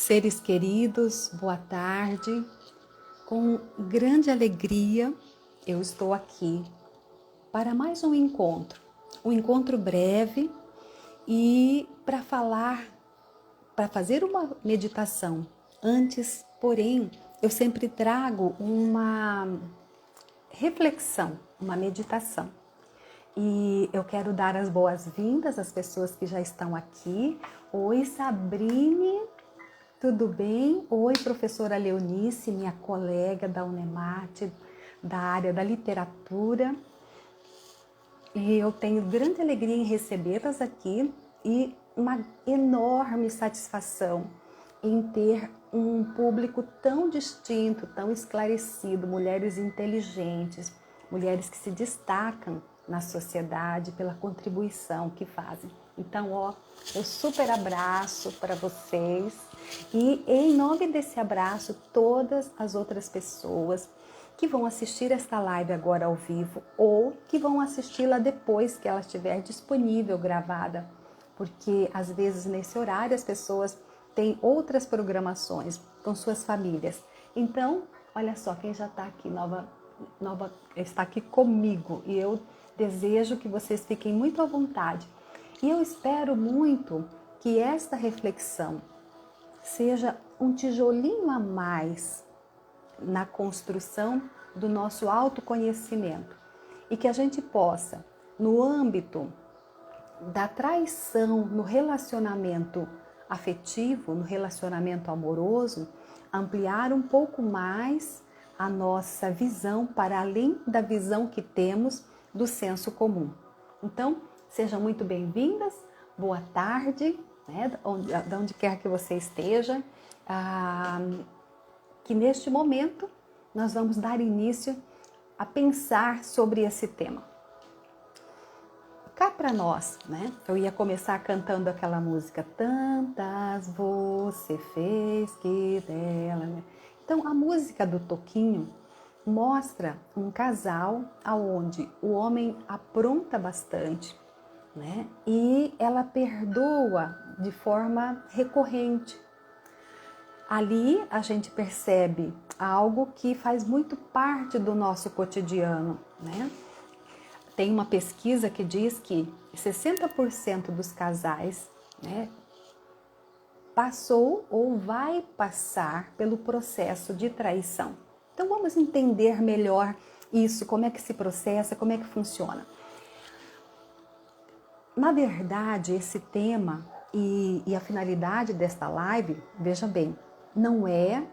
Seres queridos, boa tarde. Com grande alegria, eu estou aqui para mais um encontro breve e para fazer uma meditação. Antes, porém, eu sempre trago uma reflexão, uma meditação. E eu quero dar as boas-vindas às pessoas que já estão aqui. Oi, Sabrine, tudo bem? Oi, professora Leonice, minha colega da Unemate, da área da literatura. E eu tenho grande alegria em recebê-las aqui e uma enorme satisfação em ter um público tão distinto, tão esclarecido, mulheres inteligentes, mulheres que se destacam na sociedade pela contribuição que fazem. Então, eu super abraço para vocês e em nome desse abraço, todas as outras pessoas que vão assistir esta live agora ao vivo ou que vão assisti-la depois que ela estiver disponível, gravada, porque às vezes nesse horário as pessoas têm outras programações com suas famílias. Então, olha só quem já está aqui, está aqui comigo e eu desejo que vocês fiquem muito à vontade. E eu espero muito que esta reflexão seja um tijolinho a mais na construção do nosso autoconhecimento e que a gente possa, no âmbito da traição, no relacionamento afetivo, no relacionamento amoroso, ampliar um pouco mais a nossa visão para além da visão que temos do senso comum. Então, sejam muito bem-vindas, boa tarde, né, de onde quer que você esteja, que neste momento nós vamos dar início a pensar sobre esse tema. Cá para nós, né? Eu ia começar cantando aquela música, tantas você fez que dela, né? Então, a música do Toquinho mostra um casal aonde o homem apronta bastante, né? E ela perdoa de forma recorrente. Ali a gente percebe algo que faz muito parte do nosso cotidiano, né? Tem uma pesquisa que diz que 60% dos casais, né, passou ou vai passar pelo processo de traição. Então vamos entender melhor isso, como é que se processa, como é que funciona. Na verdade, esse tema e a finalidade desta live, veja bem, não é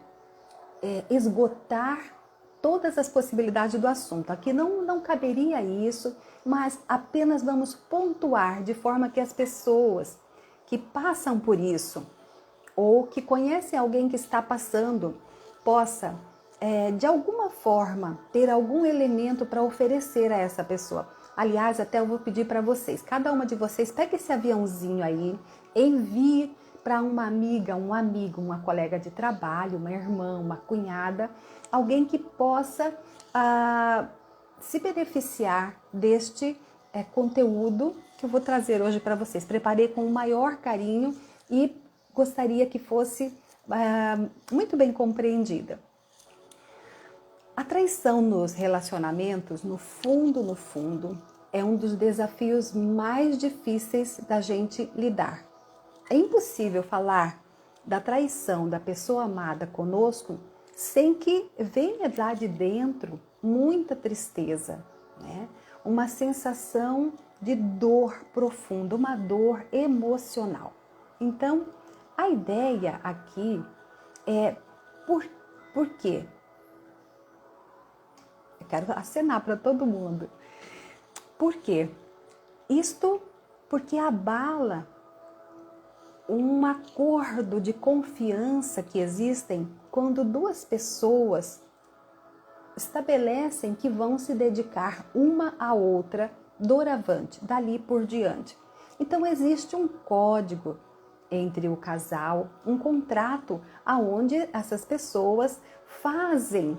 esgotar todas as possibilidades do assunto. Aqui não caberia isso, mas apenas vamos pontuar de forma que as pessoas que passam por isso ou que conhecem alguém que está passando possa, de alguma forma, ter algum elemento para oferecer a essa pessoa. Aliás, até eu vou pedir para vocês, cada uma de vocês, pegue esse aviãozinho aí, envie para uma amiga, um amigo, uma colega de trabalho, uma irmã, uma cunhada, alguém que possa se beneficiar deste conteúdo que eu vou trazer hoje para vocês. Preparei com o maior carinho e gostaria que fosse muito bem compreendida. A traição nos relacionamentos, no fundo, é um dos desafios mais difíceis da gente lidar. É impossível falar da traição da pessoa amada conosco sem que venha lá de dentro muita tristeza, né? Uma sensação de dor profunda, uma dor emocional. Então, a ideia aqui é por quê? Eu quero acenar para todo mundo. Por quê? Isto porque abala um acordo de confiança que existem quando duas pessoas estabelecem que vão se dedicar uma à outra doravante, dali por diante. Então existe um código entre o casal, um contrato aonde essas pessoas fazem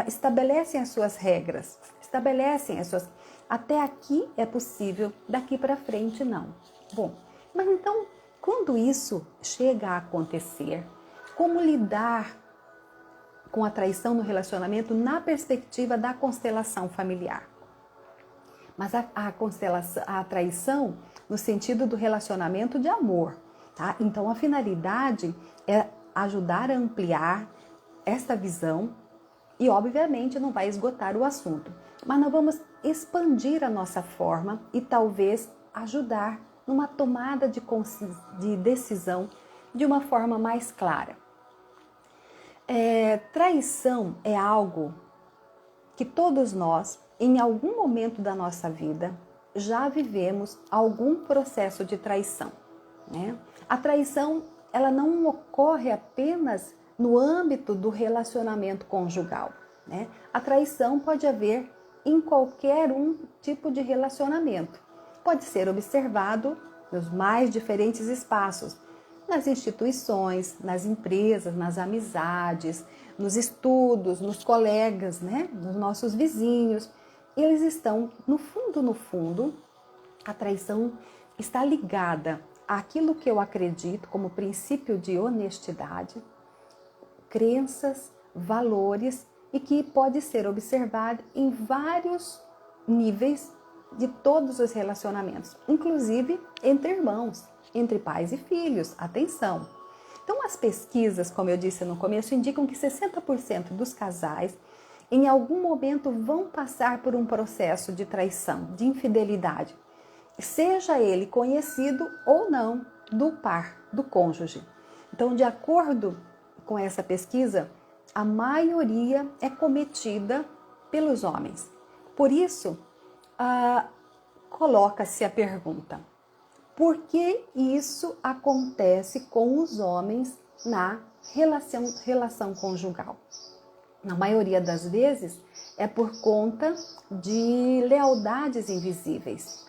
estabelecem as suas regras, até aqui é possível, daqui para frente não. Bom, mas então quando isso chega a acontecer, como lidar com a traição no relacionamento na perspectiva da constelação familiar? Mas a traição no sentido do relacionamento de amor, tá? Então a finalidade é ajudar a ampliar esta visão e obviamente não vai esgotar o assunto, mas nós vamos expandir a nossa forma e talvez ajudar numa tomada de decisão de uma forma mais clara. Traição é algo que todos nós, em algum momento da nossa vida, já vivemos algum processo de traição, né? A traição, ela não ocorre apenas no âmbito do relacionamento conjugal, né? A traição pode haver em qualquer tipo de relacionamento. Pode ser observado nos mais diferentes espaços, nas instituições, nas empresas, nas amizades, nos estudos, nos colegas, né? Nos nossos vizinhos. Eles estão, no fundo, a traição está ligada àquilo que eu acredito como princípio de honestidade, crenças, valores e que pode ser observado em vários níveis de todos os relacionamentos, inclusive entre irmãos, entre pais e filhos. Atenção! Então, as pesquisas, como eu disse no começo, indicam que 60% dos casais em algum momento vão passar por um processo de traição, de infidelidade, seja ele conhecido ou não do par, do cônjuge. Então, de acordo com essa pesquisa, a maioria é cometida pelos homens. Por isso, coloca-se a pergunta: por que isso acontece com os homens na relação conjugal? Na maioria das vezes, é por conta de lealdades invisíveis.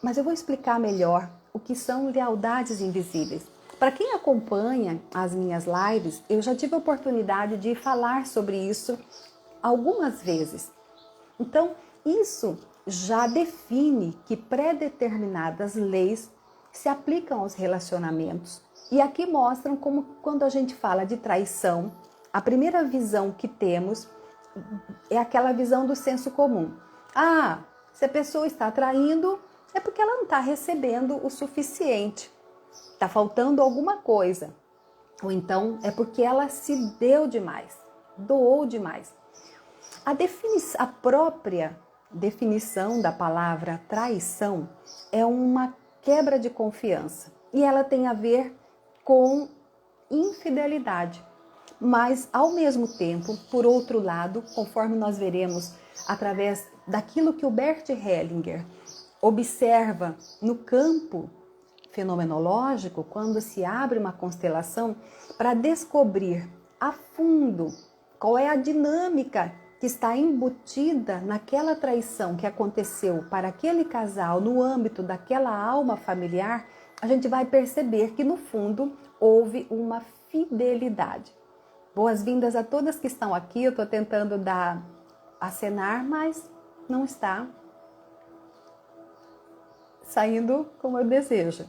Mas eu vou explicar melhor o que são lealdades invisíveis. Para quem acompanha as minhas lives, eu já tive a oportunidade de falar sobre isso algumas vezes. Então, isso já define que pré-determinadas leis se aplicam aos relacionamentos. E aqui mostram como, quando a gente fala de traição, a primeira visão que temos é aquela visão do senso comum. Se a pessoa está traindo, é porque ela não está recebendo o suficiente. Está faltando alguma coisa. Ou então é porque ela se deu demais, doou demais. A própria definição da palavra traição é uma quebra de confiança. E ela tem a ver com infidelidade. Mas, ao mesmo tempo, por outro lado, conforme nós veremos através daquilo que o Bert Hellinger observa no campo fenomenológico, quando se abre uma constelação para descobrir a fundo qual é a dinâmica que está embutida naquela traição que aconteceu para aquele casal no âmbito daquela alma familiar, a gente vai perceber que, no fundo, houve uma fidelidade. Boas-vindas a todas que estão aqui. Eu estou tentando acenar, mas não está saindo como eu desejo.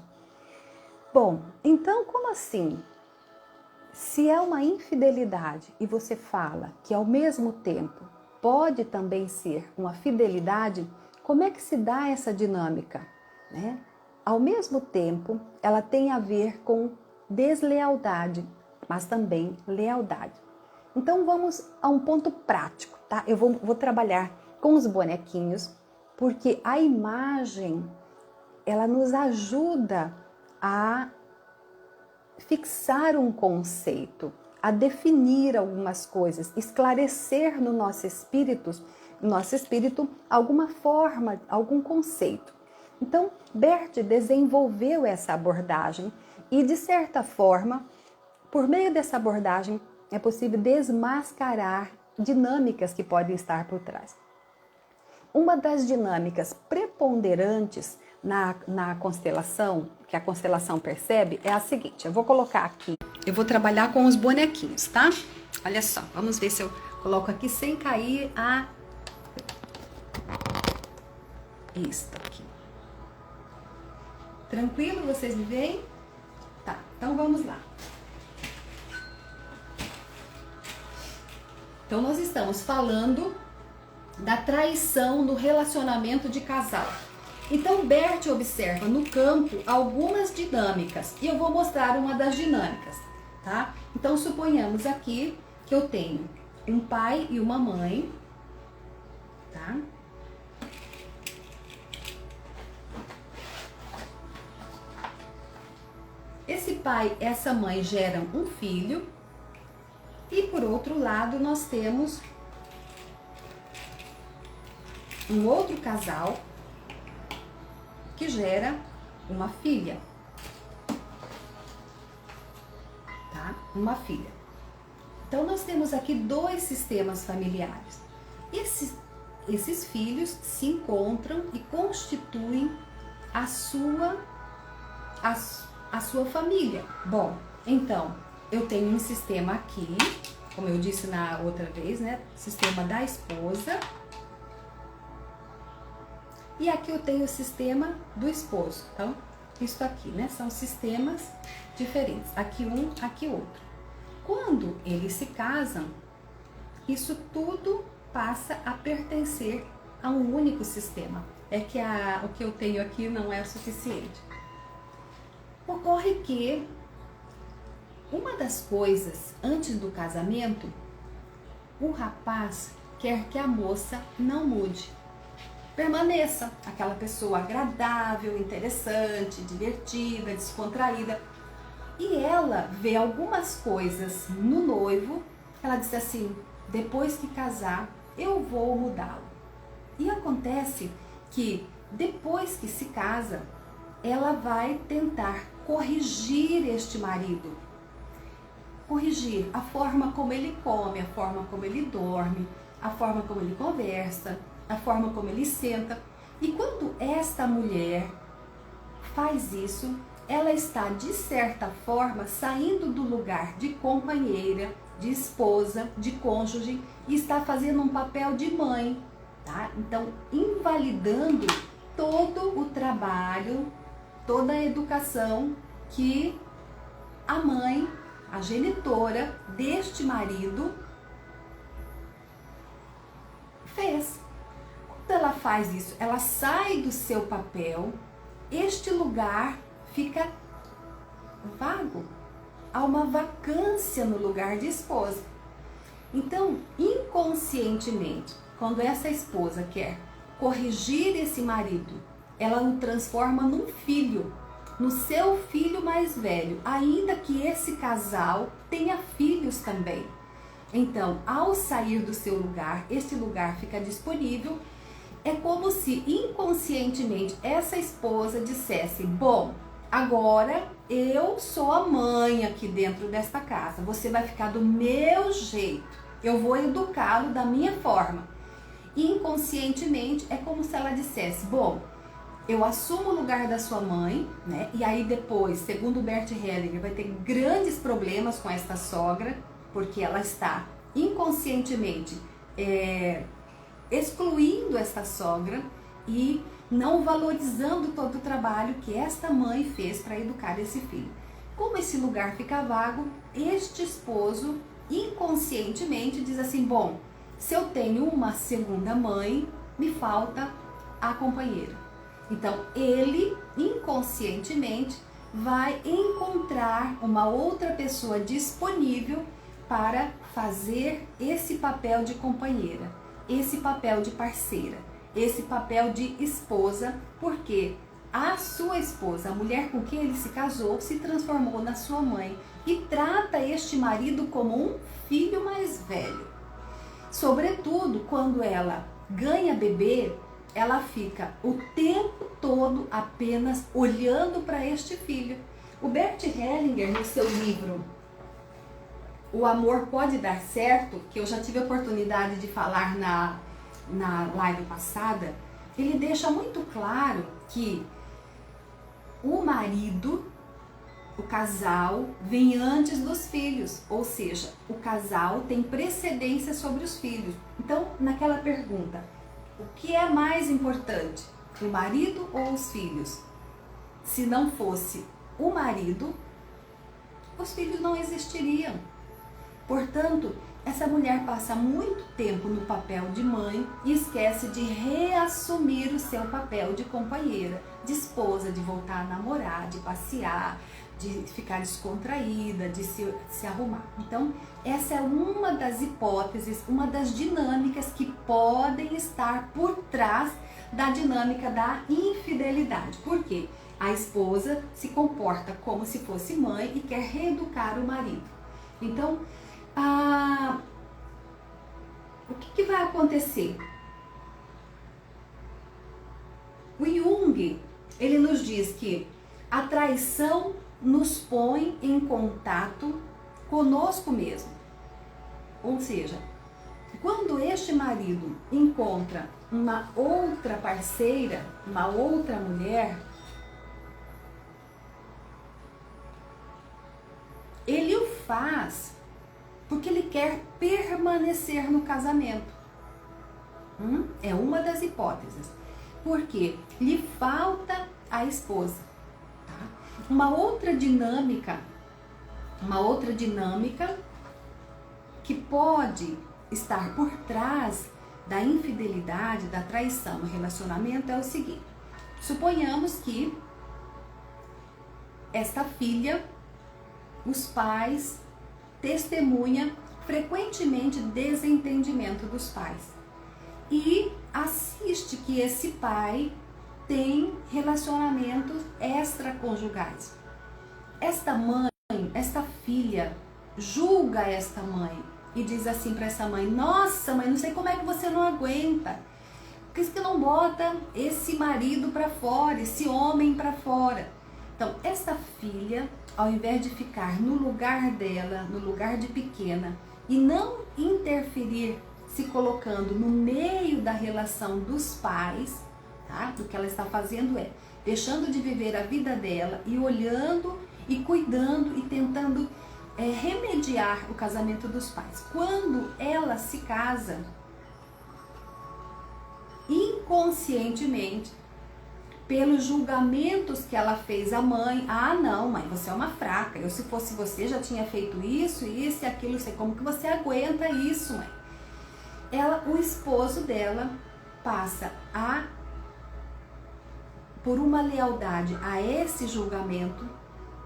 Bom, então como assim? Se é uma infidelidade e você fala que ao mesmo tempo pode também ser uma fidelidade, como é que se dá essa dinâmica, né? Ao mesmo tempo, ela tem a ver com deslealdade, mas também lealdade. Então vamos a um ponto prático, tá? Eu vou trabalhar com os bonequinhos, porque a imagem, ela nos ajuda a fixar um conceito, a definir algumas coisas, esclarecer no nosso espírito alguma forma, algum conceito. Então, Bert desenvolveu essa abordagem e, de certa forma, por meio dessa abordagem, é possível desmascarar dinâmicas que podem estar por trás. Uma das dinâmicas preponderantes na constelação, que a constelação percebe, é a seguinte. Eu vou colocar aqui, eu vou trabalhar com os bonequinhos, tá? Olha só, vamos ver se eu coloco aqui sem cair isto aqui. Tranquilo? Vocês me veem? Então vamos lá. Então nós estamos falando da traição no relacionamento de casal. Então Bert observa no campo algumas dinâmicas e eu vou mostrar uma das dinâmicas, tá? Então suponhamos aqui que eu tenho um pai e uma mãe, tá? Esse pai e essa mãe geram um filho e por outro lado nós temos um outro casal que gera uma filha, tá? Uma filha. Então nós temos aqui dois sistemas familiares. Esses filhos se encontram e constituem a sua família. Bom, então eu tenho um sistema aqui, como eu disse na outra vez, né? Sistema da esposa. E aqui eu tenho o sistema do esposo. Então, isso aqui, né? São sistemas diferentes. Aqui um, aqui outro. Quando eles se casam, isso tudo passa a pertencer a um único sistema. É que o que eu tenho aqui não é o suficiente. Ocorre que uma das coisas antes do casamento, o rapaz quer que a moça não mude. Permaneça aquela pessoa agradável, interessante, divertida, descontraída. E ela vê algumas coisas no noivo, ela diz assim, depois que casar, eu vou mudá-lo. E acontece que depois que se casa, ela vai tentar corrigir este marido. Corrigir a forma como ele come, a forma como ele dorme, a forma como ele conversa, a forma como ele senta. E quando esta mulher faz isso, ela está, de certa forma, saindo do lugar de companheira, de esposa, de cônjuge, e está fazendo um papel de mãe, tá? Então, invalidando todo o trabalho, toda a educação que a mãe, a genitora deste marido, fez. Quando ela faz isso, ela sai do seu papel, este lugar fica vago. Há uma vacância no lugar de esposa. Então, inconscientemente, quando essa esposa quer corrigir esse marido, ela o transforma num filho, no seu filho mais velho, ainda que esse casal tenha filhos também. Então, ao sair do seu lugar, este lugar fica disponível. É como se inconscientemente essa esposa dissesse, bom, agora eu sou a mãe aqui dentro desta casa, você vai ficar do meu jeito, eu vou educá-lo da minha forma. Inconscientemente é como se ela dissesse, bom, eu assumo o lugar da sua mãe, né? E aí depois, segundo Bert Hellinger, vai ter grandes problemas com esta sogra, porque ela está inconscientemente excluindo esta sogra e não valorizando todo o trabalho que esta mãe fez para educar esse filho. Como esse lugar fica vago, este esposo inconscientemente diz assim, bom, se eu tenho uma segunda mãe, me falta a companheira. Então ele inconscientemente vai encontrar uma outra pessoa disponível para fazer esse papel de companheira, esse papel de parceira, esse papel de esposa, porque a sua esposa, a mulher com quem ele se casou, se transformou na sua mãe e trata este marido como um filho mais velho. Sobretudo quando ela ganha bebê, ela fica o tempo todo apenas olhando para este filho. O Bert Hellinger, no seu livro O Amor Pode Dar Certo, que eu já tive a oportunidade de falar na live passada, ele deixa muito claro que o marido, o casal, vem antes dos filhos, ou seja, o casal tem precedência sobre os filhos. Então, naquela pergunta, o que é mais importante, o marido ou os filhos? Se não fosse o marido, os filhos não existiriam. Portanto, essa mulher passa muito tempo no papel de mãe e esquece de reassumir o seu papel de companheira, de esposa, de voltar a namorar, de passear, de ficar descontraída, de se arrumar. Então, essa é uma das hipóteses, uma das dinâmicas que podem estar por trás da dinâmica da infidelidade. Por quê? A esposa se comporta como se fosse mãe e quer reeducar o marido. Então, o que vai acontecer? O Jung, ele nos diz que a traição nos põe em contato conosco mesmo. Ou seja, quando este marido encontra uma outra parceira, uma outra mulher, ele o faz porque ele quer permanecer no casamento. É uma das hipóteses. Porque lhe falta a esposa. Tá? Uma outra dinâmica que pode estar por trás da infidelidade, da traição no relacionamento é o seguinte. Suponhamos que esta filha, os pais testemunha frequentemente desentendimento dos pais e assiste que esse pai tem relacionamentos extraconjugais. Esta mãe, esta filha, julga esta mãe e diz assim para essa mãe: nossa mãe, não sei como é que você não aguenta, por que você não bota esse marido para fora, esse homem para fora? Então, essa filha, ao invés de ficar no lugar dela, no lugar de pequena, e não interferir se colocando no meio da relação dos pais, tá? O que ela está fazendo é deixando de viver a vida dela e olhando e cuidando e tentando remediar o casamento dos pais. Quando ela se casa, inconscientemente, pelos julgamentos que ela fez à mãe: ah, não, mãe, você é uma fraca, eu se fosse você já tinha feito isso e aquilo, sei como que você aguenta isso, mãe. O esposo dela passa por uma lealdade a esse julgamento,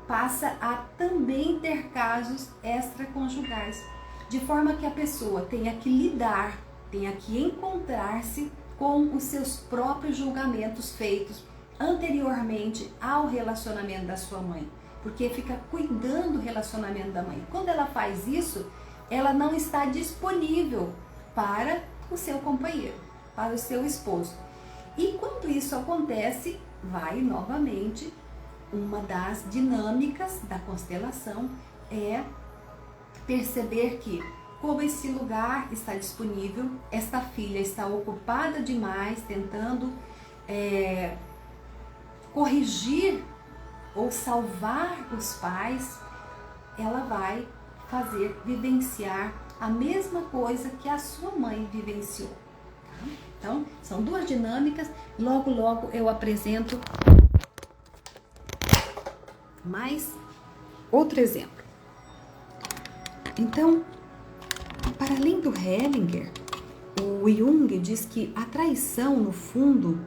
passa a também ter casos extraconjugais, de forma que a pessoa tenha que lidar, tenha que encontrar-se com os seus próprios julgamentos feitos anteriormente ao relacionamento da sua mãe, porque fica cuidando do relacionamento da mãe. Quando ela faz isso, ela não está disponível para o seu companheiro, para o seu esposo. E quando isso acontece, vai novamente, uma das dinâmicas da constelação é perceber que, como esse lugar está disponível, esta filha está ocupada demais tentando corrigir ou salvar os pais, ela vai vivenciar a mesma coisa que a sua mãe vivenciou. Tá? Então, são duas dinâmicas. Logo eu apresento mais outro exemplo. Então, para além do Hellinger, o Jung diz que a traição, no fundo,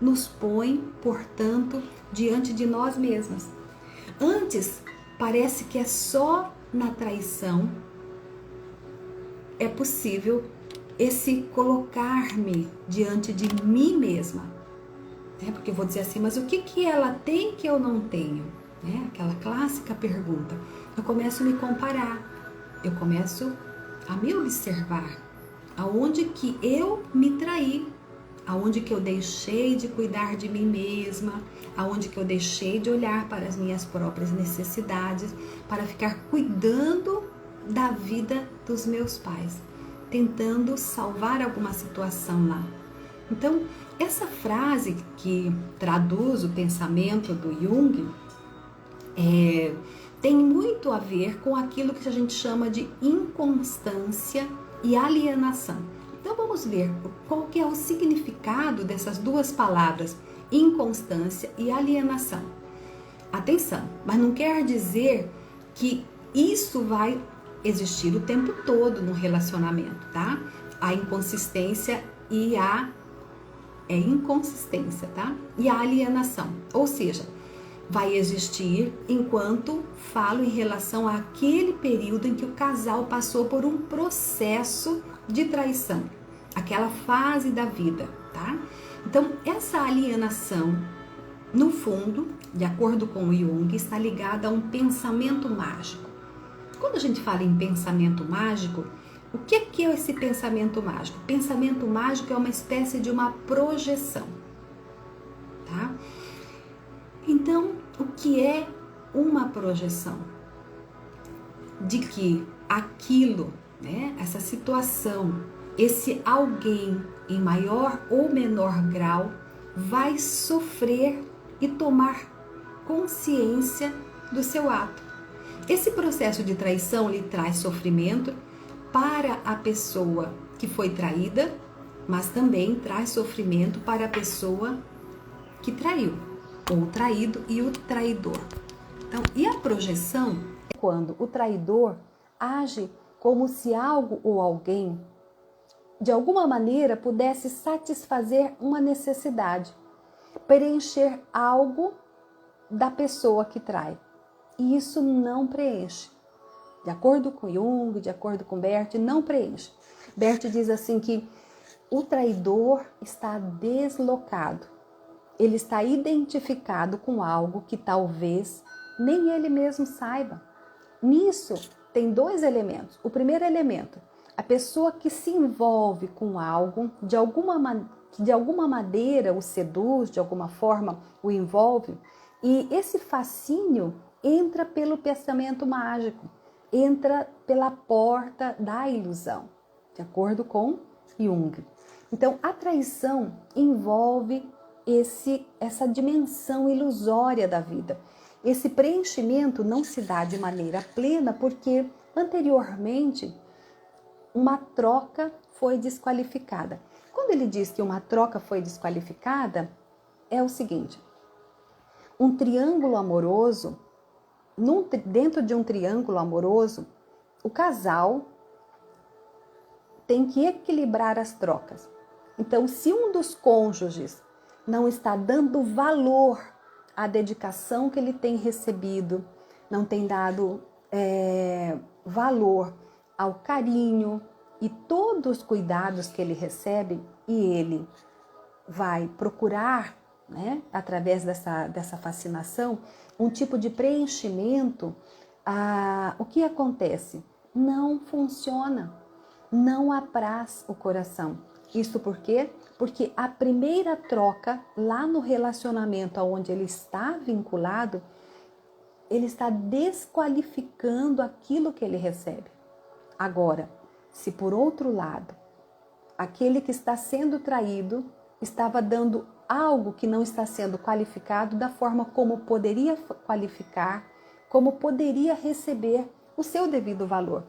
nos põe, portanto, diante de nós mesmas. Antes, parece que é só na traição é possível esse colocar-me diante de mim mesma. Porque eu vou dizer assim, mas o que ela tem que eu não tenho? Aquela clássica pergunta. Eu começo a me comparar, eu começo a me observar. Aonde que eu me traí? Aonde que eu deixei de cuidar de mim mesma? Aonde que eu deixei de olhar para as minhas próprias necessidades, para ficar cuidando da vida dos meus pais, tentando salvar alguma situação lá. Então, essa frase que traduz o pensamento do Jung tem muito a ver com aquilo que a gente chama de inconstância e alienação. Então vamos ver qual que é o significado dessas duas palavras, inconstância e alienação. Atenção, mas não quer dizer que isso vai existir o tempo todo no relacionamento, tá? A inconsistência e a inconsistência, tá? E a alienação, ou seja, vai existir enquanto falo em relação àquele período em que o casal passou por um processo de traição, aquela fase da vida, tá? Então, essa alienação, no fundo, de acordo com Jung, está ligada a um pensamento mágico. Quando a gente fala em pensamento mágico, o que é esse pensamento mágico? Pensamento mágico é uma espécie de uma projeção, tá? Então, o que é uma projeção? De que aquilo, né, essa situação, esse alguém em maior ou menor grau vai sofrer e tomar consciência do seu ato. Esse processo de traição lhe traz sofrimento para a pessoa que foi traída, mas também traz sofrimento para a pessoa que traiu, ou o traído e o traidor. Então, e a projeção é quando o traidor age como se algo ou alguém, de alguma maneira, pudesse satisfazer uma necessidade, preencher algo da pessoa que trai. E isso não preenche. De acordo com Jung, de acordo com Bert, não preenche. Bert diz assim que o traidor está deslocado. Ele está identificado com algo que talvez nem ele mesmo saiba. Nisso tem dois elementos. O primeiro elemento, a pessoa que se envolve com algo, de alguma maneira o seduz, de alguma forma o envolve, e esse fascínio entra pelo pensamento mágico, entra pela porta da ilusão, de acordo com Jung. Então, a traição envolve essa dimensão ilusória da vida. Esse preenchimento não se dá de maneira plena porque anteriormente uma troca foi desqualificada. Quando ele diz que uma troca foi desqualificada, é o seguinte: um triângulo amoroso, dentro de um triângulo amoroso, o casal tem que equilibrar as trocas. Então, se um dos cônjuges não está dando valor à dedicação que ele tem recebido, não tem dado valor ao carinho e todos os cuidados que ele recebe, e ele vai procurar, né, através dessa fascinação, um tipo de preenchimento, o que acontece? Não funciona, não apraz o coração. Isso por quê? Porque a primeira troca, lá no relacionamento onde ele está vinculado, ele está desqualificando aquilo que ele recebe. Agora, se por outro lado, aquele que está sendo traído estava dando algo que não está sendo qualificado da forma como poderia qualificar, como poderia receber o seu devido valor.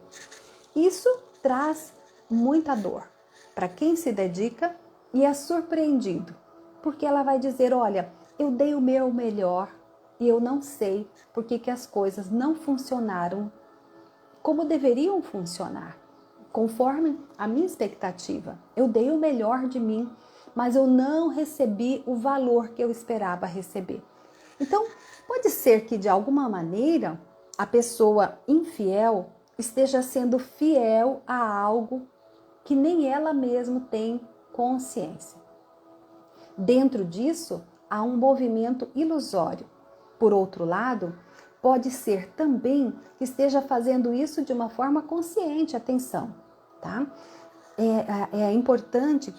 Isso traz muita dor para quem se dedica e é surpreendido, porque ela vai dizer: olha, eu dei o meu melhor e eu não sei por que as coisas não funcionaram como deveriam funcionar, conforme a minha expectativa. Eu dei o melhor de mim, mas eu não recebi o valor que eu esperava receber. Então, pode ser que de alguma maneira a pessoa infiel esteja sendo fiel a algo que nem ela mesma tem consciência. Dentro disso, há um movimento ilusório. Por outro lado, pode ser também que esteja fazendo isso de uma forma consciente, atenção, tá? É importante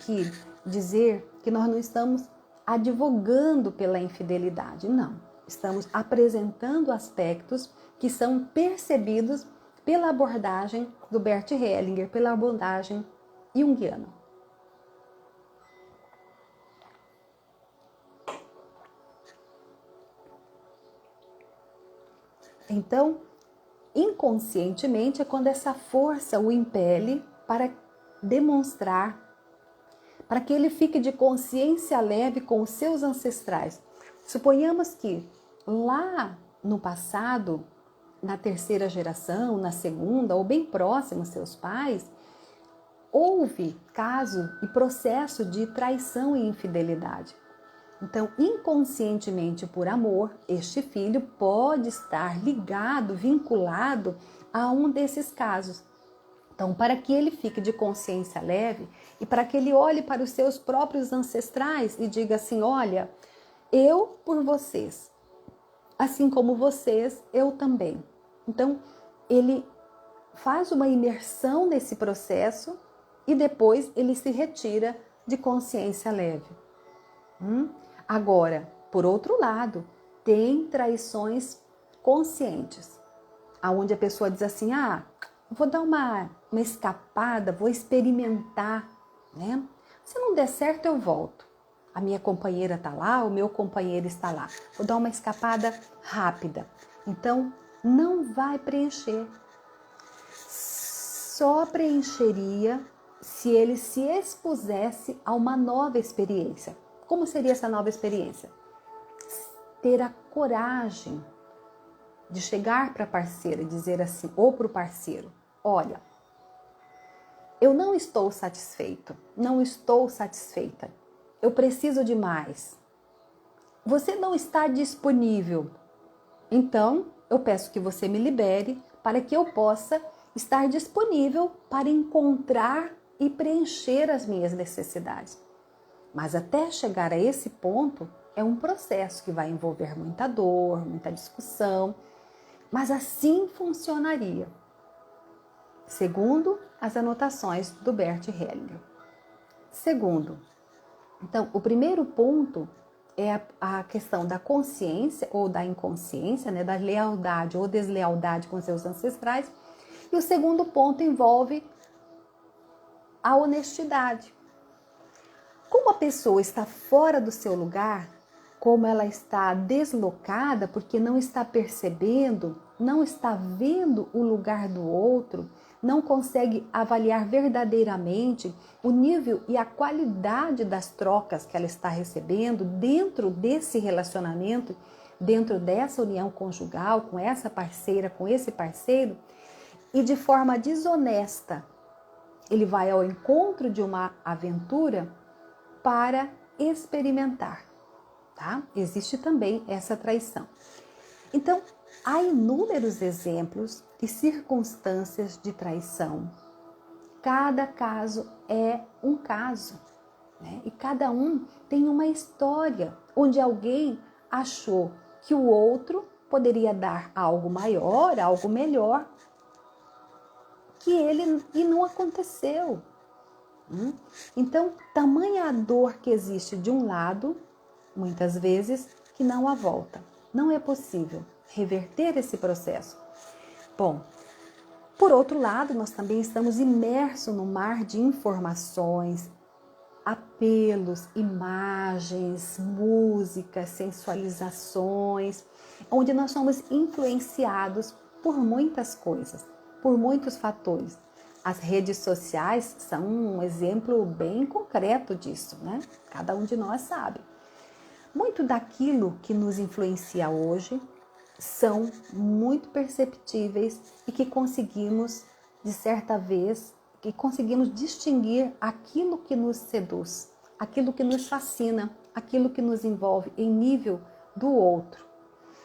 dizer que nós não estamos advogando pela infidelidade, não. Estamos apresentando aspectos que são percebidos pela abordagem do Bert Hellinger, pela abordagem junguiana. Então, inconscientemente é quando essa força o impele para demonstrar, para que ele fique de consciência leve com os seus ancestrais. Suponhamos que lá no passado na terceira geração, na segunda ou bem próximo aos seus pais, houve caso e processo de traição e infidelidade. Então, inconscientemente, por amor, este filho pode estar ligado, vinculado a um desses casos. Então, para que ele fique de consciência leve e para que ele olhe para os seus próprios ancestrais e diga assim: olha, eu por vocês, assim como vocês, eu também. Então, ele faz uma imersão nesse processo e depois ele se retira de consciência leve. Agora, por outro lado, tem traições conscientes, aonde a pessoa diz assim: vou dar uma escapada, vou experimentar, né? Se não der certo, eu volto. A minha companheira está lá, o meu companheiro está lá. Vou dar uma escapada rápida. Então, não vai preencher. Só preencheria se ele se expusesse a uma nova experiência. Como seria essa nova experiência? Ter a coragem de chegar para a parceira e dizer assim, ou para o parceiro: olha, eu não estou satisfeito, não estou satisfeita, eu preciso de mais. Você não está disponível, então eu peço que você me libere para que eu possa estar disponível para encontrar e preencher as minhas necessidades. Mas até chegar a esse ponto é um processo que vai envolver muita dor, muita discussão, mas assim funcionaria, segundo as anotações do Bert Hellinger. Segundo, então, o primeiro ponto é a questão da consciência ou da inconsciência, né, da lealdade ou deslealdade com seus ancestrais. E o segundo ponto envolve a honestidade. Como a pessoa está fora do seu lugar, como ela está deslocada porque não está percebendo, não está vendo o lugar do outro, não consegue avaliar verdadeiramente o nível e a qualidade das trocas que ela está recebendo dentro desse relacionamento, dentro dessa união conjugal, com essa parceira, com esse parceiro, e de forma desonesta, ele vai ao encontro de uma aventura para experimentar, tá? Existe também essa traição. Então, há inúmeros exemplos e circunstâncias de traição. Cada caso é um caso, né? E cada um tem uma história onde alguém achou que o outro poderia dar algo maior, algo melhor que ele e não aconteceu. Então, tamanha a dor que existe de um lado, muitas vezes, que não há volta. Não é possível reverter esse processo. Bom, por outro lado, nós também estamos imersos no mar de informações, apelos, imagens, músicas, sensualizações, onde nós somos influenciados por muitas coisas, por muitos fatores. As redes sociais são um exemplo bem concreto disso, né? Cada um de nós sabe. Muito daquilo que nos influencia hoje são muito perceptíveis e que conseguimos, de certa vez, que conseguimos distinguir aquilo que nos seduz, aquilo que nos fascina, aquilo que nos envolve em nível do outro.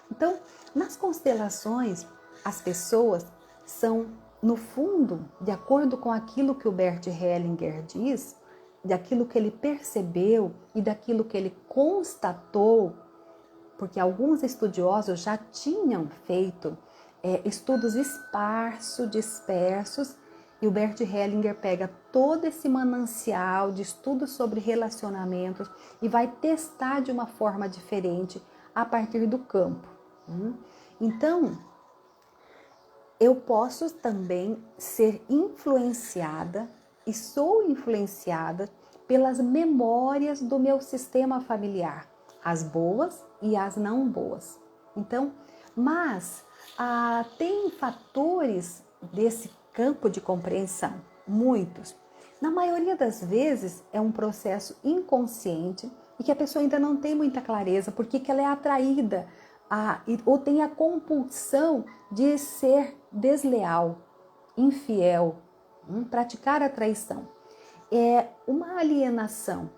Então, nas constelações, as pessoas são, no fundo, de acordo com aquilo que o Bert Hellinger diz, daquilo que ele percebeu e daquilo que ele constatou, porque alguns estudiosos já tinham feito estudos dispersos, e o Bert Hellinger pega todo esse manancial de estudos sobre relacionamentos e vai testar de uma forma diferente a partir do campo. Então, eu posso também ser influenciada e sou influenciada pelas memórias do meu sistema familiar, as boas e as não boas. Então, mas tem fatores desse campo de compreensão, muitos. Na maioria das vezes é um processo inconsciente e que a pessoa ainda não tem muita clareza por que ela é atraída ou tem a compulsão de ser desleal, infiel, praticar a traição. É uma alienação,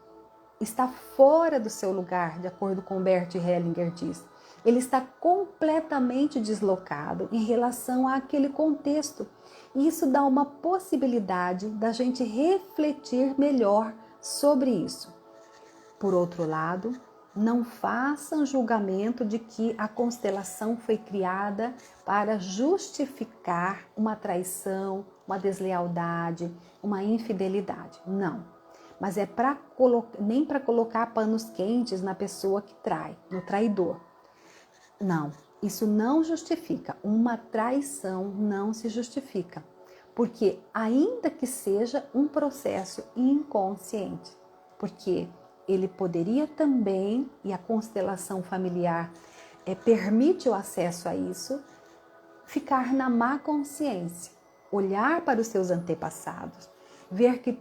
está fora do seu lugar, de acordo com Bert Hellinger diz. Ele está completamente deslocado em relação àquele contexto. E isso dá uma possibilidade da gente refletir melhor sobre isso. Por outro lado, não façam julgamento de que a constelação foi criada para justificar uma traição, uma deslealdade, uma infidelidade. Não. Mas é nem para colocar panos quentes na pessoa que trai, no traidor. Não, isso não justifica. Uma traição não se justifica. Porque ainda que seja um processo inconsciente. Porque ele poderia também, e a constelação familiar permite o acesso a isso, ficar na má consciência, olhar para os seus antepassados, ver que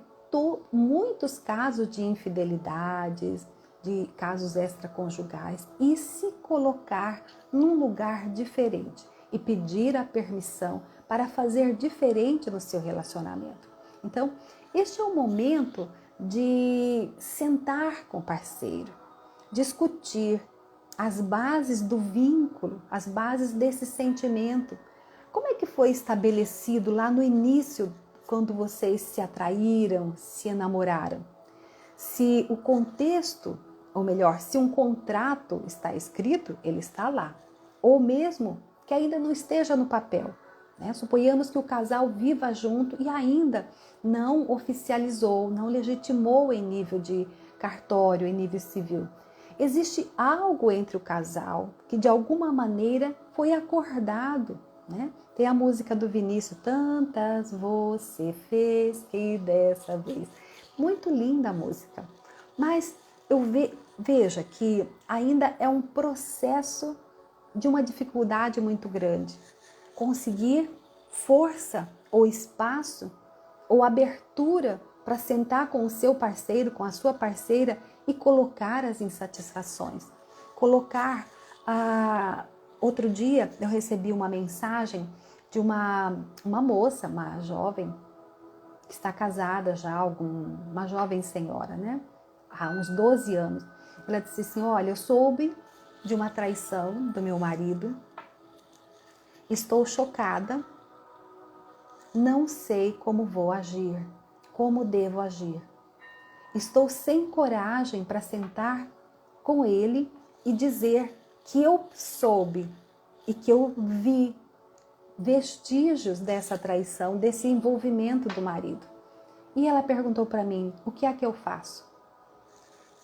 muitos casos de infidelidades, de casos extraconjugais, e se colocar num lugar diferente e pedir a permissão para fazer diferente no seu relacionamento. Então, este é o momento de sentar com o parceiro, discutir as bases do vínculo, as bases desse sentimento. Como é que foi estabelecido lá no início, quando vocês se atraíram, se enamoraram? Se o contexto, ou melhor, se um contrato está escrito, ele está lá. Ou mesmo que ainda não esteja no papel. Suponhamos que o casal viva junto e ainda não oficializou, não legitimou em nível de cartório, em nível civil. Existe algo entre o casal que de alguma maneira foi acordado. Tem a música do Vinícius, tantas você fez que dessa vez. Muito linda a música. Mas veja que ainda é um processo de uma dificuldade muito grande. Conseguir força ou espaço ou abertura para sentar com o seu parceiro, com a sua parceira e colocar as insatisfações. Outro dia eu recebi uma mensagem de uma moça, uma jovem, que está casada já, uma jovem senhora, há uns 12 anos. Ela disse assim, olha, eu soube de uma traição do meu marido, estou chocada, não sei como vou agir, como devo agir. Estou sem coragem para sentar com ele e dizer que eu soube e que eu vi vestígios dessa traição, desse envolvimento do marido. E ela perguntou para mim, o que é que eu faço?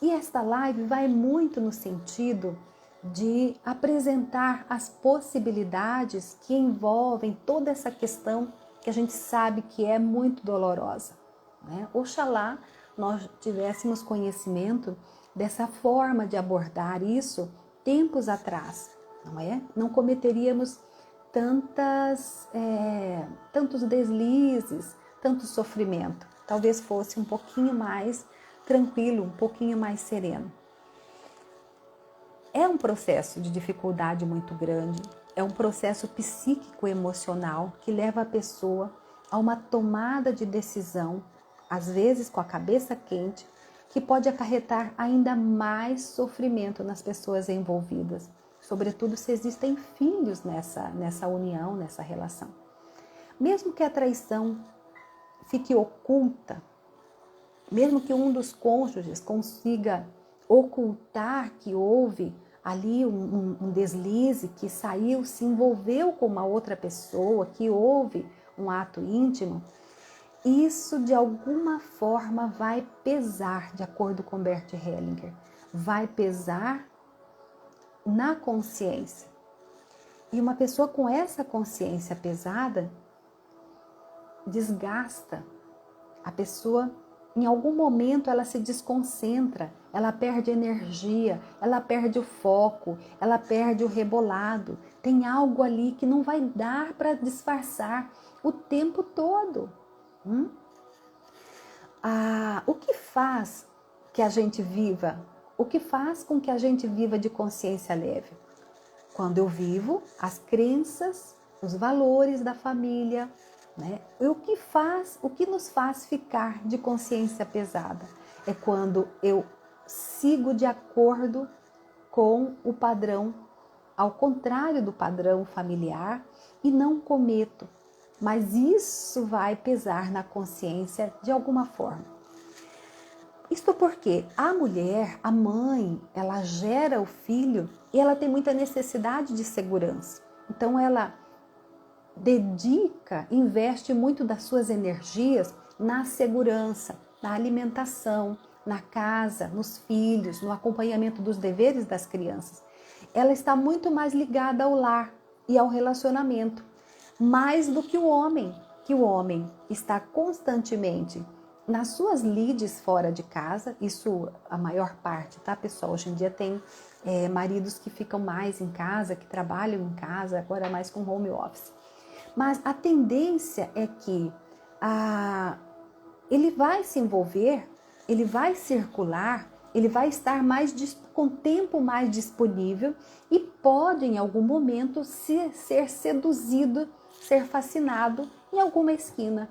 E esta live vai muito no sentido de apresentar as possibilidades que envolvem toda essa questão que a gente sabe que é muito dolorosa. Oxalá nós tivéssemos conhecimento dessa forma de abordar isso tempos atrás, não é? Não cometeríamos tantos deslizes, tanto sofrimento. Talvez fosse um pouquinho mais tranquilo, um pouquinho mais sereno. É um processo de dificuldade muito grande, é um processo psíquico-emocional que leva a pessoa a uma tomada de decisão, às vezes com a cabeça quente, que pode acarretar ainda mais sofrimento nas pessoas envolvidas, sobretudo se existem filhos nessa união, nessa relação. Mesmo que a traição fique oculta, mesmo que um dos cônjuges consiga ocultar que houve ali um deslize, que saiu, se envolveu com uma outra pessoa, que houve um ato íntimo, isso de alguma forma vai pesar, de acordo com Bert Hellinger, vai pesar na consciência. E uma pessoa com essa consciência pesada desgasta. A pessoa, em algum momento, ela se desconcentra, ela perde energia, ela perde o foco, ela perde o rebolado. Tem algo ali que não vai dar para disfarçar o tempo todo. O que faz que a gente viva? O que faz com que a gente viva de consciência leve? quando eu vivo as crenças, os valores da família, né? O que nos faz ficar de consciência pesada é quando eu sigo de acordo com o padrão, ao contrário do padrão familiar, e não cometo. Mas isso vai pesar na consciência de alguma forma. Isto porque a mulher, a mãe, ela gera o filho e ela tem muita necessidade de segurança. Então ela investe muito das suas energias na segurança, na alimentação, na casa, nos filhos, no acompanhamento dos deveres das crianças. Ela está muito mais ligada ao lar e ao relacionamento, mais do que o homem está constantemente nas suas lides fora de casa. Isso a maior parte, tá, pessoal? Hoje em dia tem maridos que ficam mais em casa, que trabalham em casa, agora mais com home office. Mas a tendência é que ele vai se envolver, ele vai circular, ele vai estar com tempo mais disponível e pode em algum momento ser seduzido, ser fascinado em alguma esquina,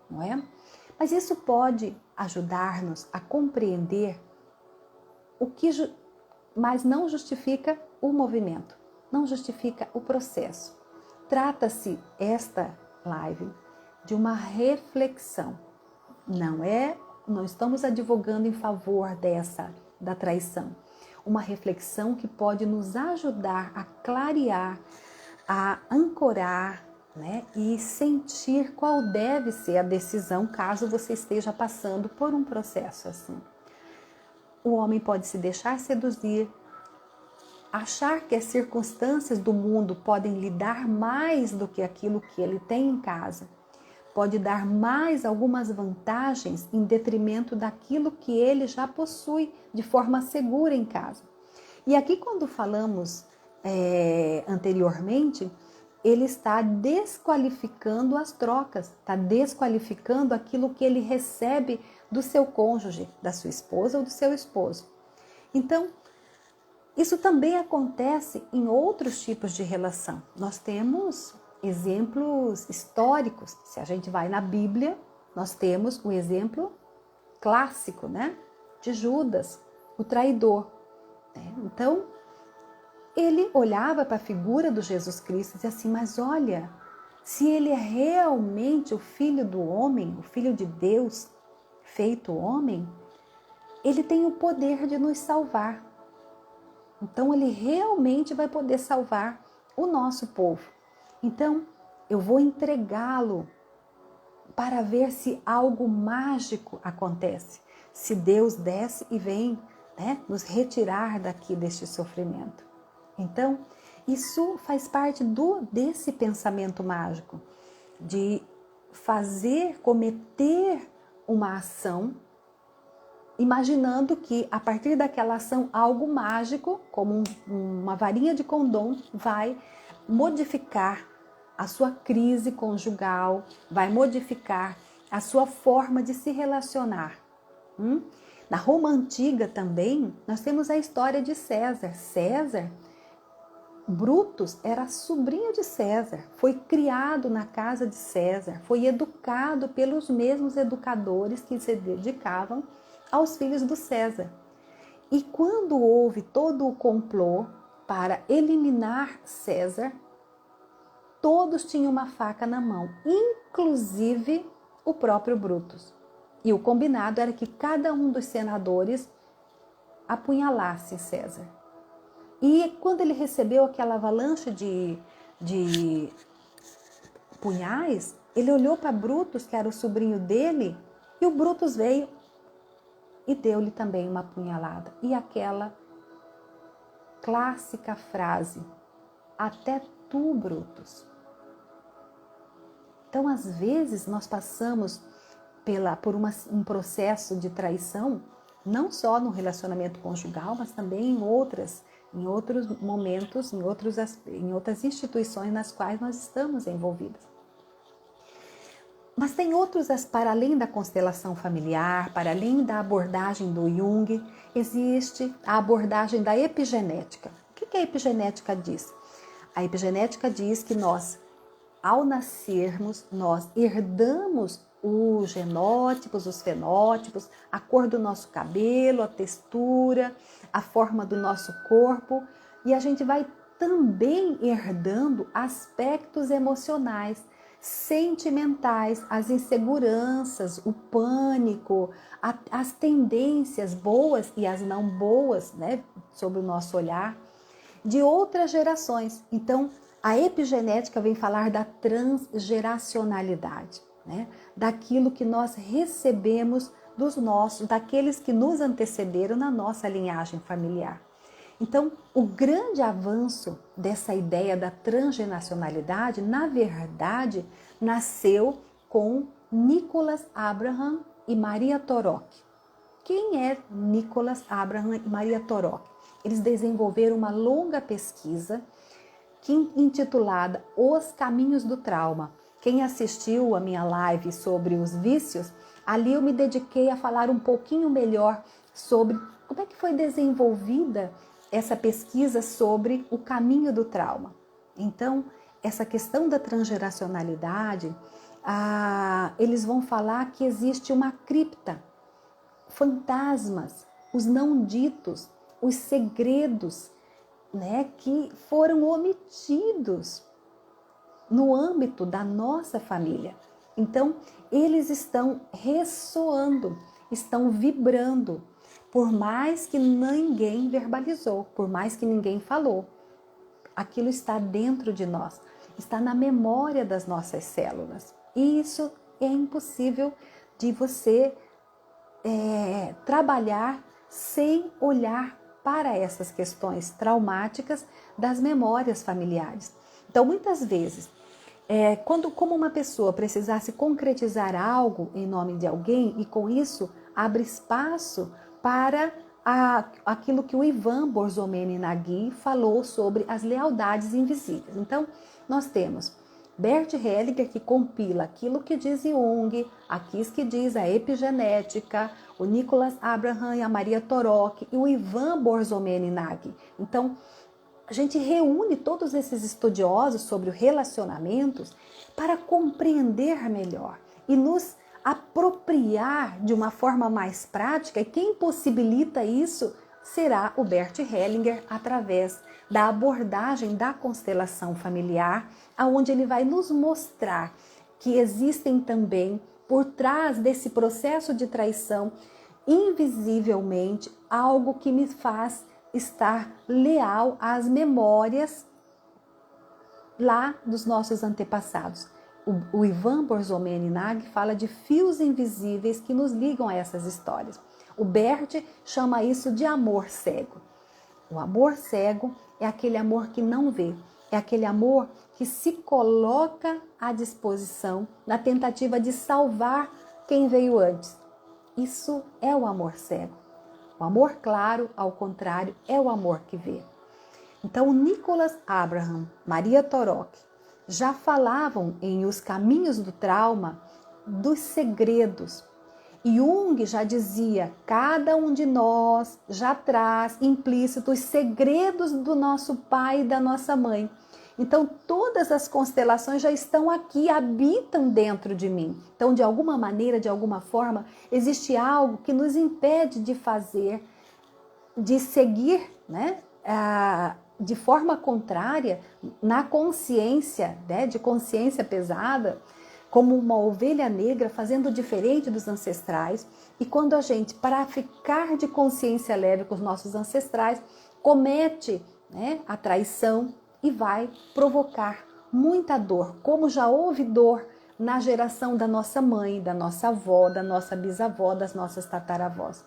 não é? Mas isso pode ajudar-nos a compreender mas não justifica o movimento, não justifica o processo. Trata-se esta live de uma reflexão. Não estamos advogando em favor da traição. Uma reflexão que pode nos ajudar a clarear, a ancorar, né, e sentir qual deve ser a decisão caso você esteja passando por um processo assim. O homem pode se deixar seduzir, achar que as circunstâncias do mundo podem lhe dar mais do que aquilo que ele tem em casa. Pode dar mais algumas vantagens em detrimento daquilo que ele já possui de forma segura em casa. E aqui, quando falamos anteriormente, ele está desqualificando as trocas, está desqualificando aquilo que ele recebe do seu cônjuge, da sua esposa ou do seu esposo. Então, isso também acontece em outros tipos de relação. Nós temos exemplos históricos. Se a gente vai na Bíblia, nós temos o exemplo clássico, né, de Judas, o traidor. Então, ele olhava para a figura do Jesus Cristo e dizia assim, mas olha, se ele é realmente o Filho do homem, o Filho de Deus, feito homem, ele tem o poder de nos salvar. Então, ele realmente vai poder salvar o nosso povo. Então, eu vou entregá-lo para ver se algo mágico acontece. Se Deus desce e vem, né, nos retirar daqui deste sofrimento. Então, isso faz parte desse pensamento mágico, de cometer uma ação, imaginando que a partir daquela ação algo mágico, como uma varinha de condom, vai modificar a sua crise conjugal, vai modificar a sua forma de se relacionar. Na Roma Antiga também, nós temos a história de César. Brutus era sobrinho de César, foi criado na casa de César, foi educado pelos mesmos educadores que se dedicavam aos filhos do César. E quando houve todo o complô para eliminar César, todos tinham uma faca na mão, inclusive o próprio Brutus. E o combinado era que cada um dos senadores apunhalasse César. E quando ele recebeu aquela avalanche de punhais, ele olhou para Brutus, que era o sobrinho dele, e o Brutus veio e deu-lhe também uma punhalada. E aquela clássica frase, até tu, Brutus. Então, às vezes, nós passamos por um processo de traição, não só no relacionamento conjugal, mas também em outros momentos, em outras instituições nas quais nós estamos envolvidos. Mas tem outros, para além da constelação familiar, para além da abordagem do Jung, existe a abordagem da epigenética. O que a epigenética diz? A epigenética diz que nós, ao nascermos, nós herdamos os genótipos, os fenótipos, a cor do nosso cabelo, a textura, a forma do nosso corpo, e a gente vai também herdando aspectos emocionais, sentimentais, as inseguranças, o pânico, as tendências boas e as não boas, né, sobre o nosso olhar, de outras gerações. Então, a epigenética vem falar da transgeracionalidade, né? Daquilo que nós recebemos dos nossos, daqueles que nos antecederam na nossa linhagem familiar. Então, o grande avanço dessa ideia da transgeracionalidade, na verdade, nasceu com Nicholas Abraham e Maria Torok. Quem é Nicholas Abraham e Maria Torok? Eles desenvolveram uma longa pesquisa intitulada Os Caminhos do Trauma. Quem assistiu a minha live sobre os vícios, ali eu me dediquei a falar um pouquinho melhor sobre como é que foi desenvolvida essa pesquisa sobre o caminho do trauma. Então, essa questão da transgeracionalidade, eles vão falar que existe uma cripta, fantasmas, os não ditos, os segredos, né, que foram omitidos no âmbito da nossa família. Então, eles estão ressoando, estão vibrando, por mais que ninguém verbalizou, por mais que ninguém falou. Aquilo está dentro de nós, está na memória das nossas células. E isso é impossível de você trabalhar sem olhar para essas questões traumáticas das memórias familiares. Então, muitas vezes, como uma pessoa precisasse concretizar algo em nome de alguém e com isso abre espaço para aquilo que o Ivan Borzomeni Nagy falou sobre as lealdades invisíveis. Então, nós temos Bert Hellinger, que compila aquilo que diz Jung, aquilo que diz a epigenética, o Nicholas Abraham e a Maria Torok e o Ivan Borzomeni Nagy. Então, a gente reúne todos esses estudiosos sobre relacionamentos para compreender melhor e nos apropriar de uma forma mais prática, e quem possibilita isso será o Bert Hellinger através da abordagem da constelação familiar, aonde ele vai nos mostrar que existem também por trás desse processo de traição, invisivelmente, algo que me faz estar leal às memórias lá dos nossos antepassados. O Ivan Borzomeni Nagy fala de fios invisíveis que nos ligam a essas histórias. O Bert chama isso de amor cego. O amor cego é aquele amor que não vê, é aquele amor que se coloca à disposição na tentativa de salvar quem veio antes. Isso é o amor cego. O amor claro, ao contrário, é o amor que vê. Então, Nicholas Abraham, Maria Torok, já falavam em Os Caminhos do Trauma dos segredos. Jung já dizia, cada um de nós já traz implícito os segredos do nosso pai e da nossa mãe. Então, todas as constelações já estão aqui, habitam dentro de mim. Então, de alguma maneira, de alguma forma, existe algo que nos impede de fazer, de seguir, né, de forma contrária, na consciência, né, de consciência pesada, como uma ovelha negra fazendo diferente dos ancestrais. E quando a gente, para ficar de consciência leve com os nossos ancestrais, comete, né, a traição e vai provocar muita dor, como já houve dor na geração da nossa mãe, da nossa avó, da nossa bisavó, das nossas tataravós.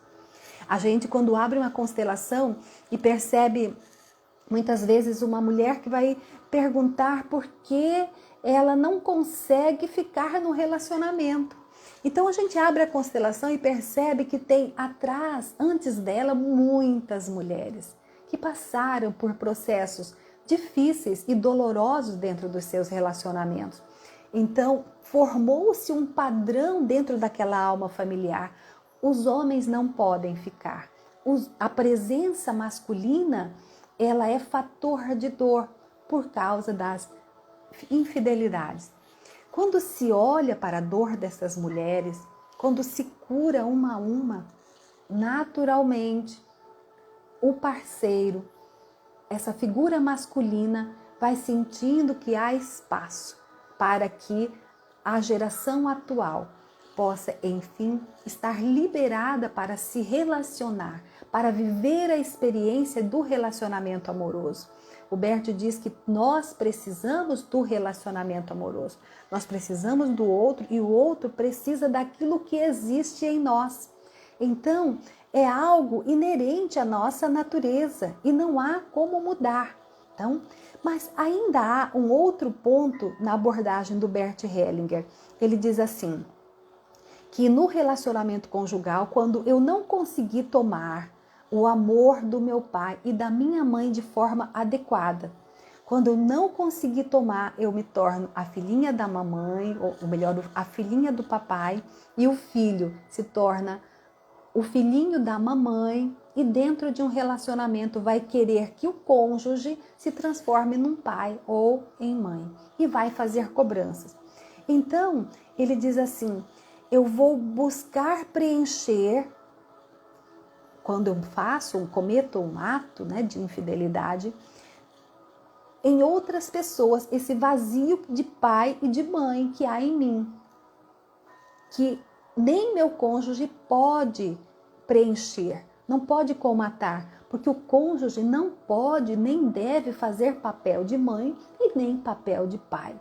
A gente, quando abre uma constelação e percebe muitas vezes uma mulher que vai perguntar por que ela não consegue ficar no relacionamento. Então a gente abre a constelação e percebe que tem atrás, antes dela, muitas mulheres que passaram por processos difíceis e dolorosos dentro dos seus relacionamentos. Então formou-se um padrão dentro daquela alma familiar. Os homens não podem ficar. A presença masculina, ela é fator de dor. por causa das infidelidades. Quando se olha para a dor dessas mulheres, quando se cura uma a uma, naturalmente, o parceiro, essa figura masculina, vai sentindo que há espaço para que a geração atual possa, enfim, estar liberada para se relacionar, para viver a experiência do relacionamento amoroso. O Bert diz que nós precisamos do relacionamento amoroso. Nós precisamos do outro e o outro precisa daquilo que existe em nós. Então, é algo inerente à nossa natureza e não há como mudar. Então, mas ainda há um outro ponto na abordagem do Bert Hellinger. Ele diz assim, que no relacionamento conjugal, quando eu não consegui tomar o amor do meu pai e da minha mãe de forma adequada, quando eu não consegui tomar, eu me torno a filhinha da mamãe, ou melhor, a filhinha do papai, e o filho se torna o filhinho da mamãe, e dentro de um relacionamento vai querer que o cônjuge se transforme num pai ou em mãe e vai fazer cobranças. Então, ele diz assim, eu vou buscar preencher, quando eu cometo um ato, né, de infidelidade, em outras pessoas, esse vazio de pai e de mãe que há em mim, que nem meu cônjuge pode preencher, não pode colmatar, porque o cônjuge não pode nem deve fazer papel de mãe e nem papel de pai.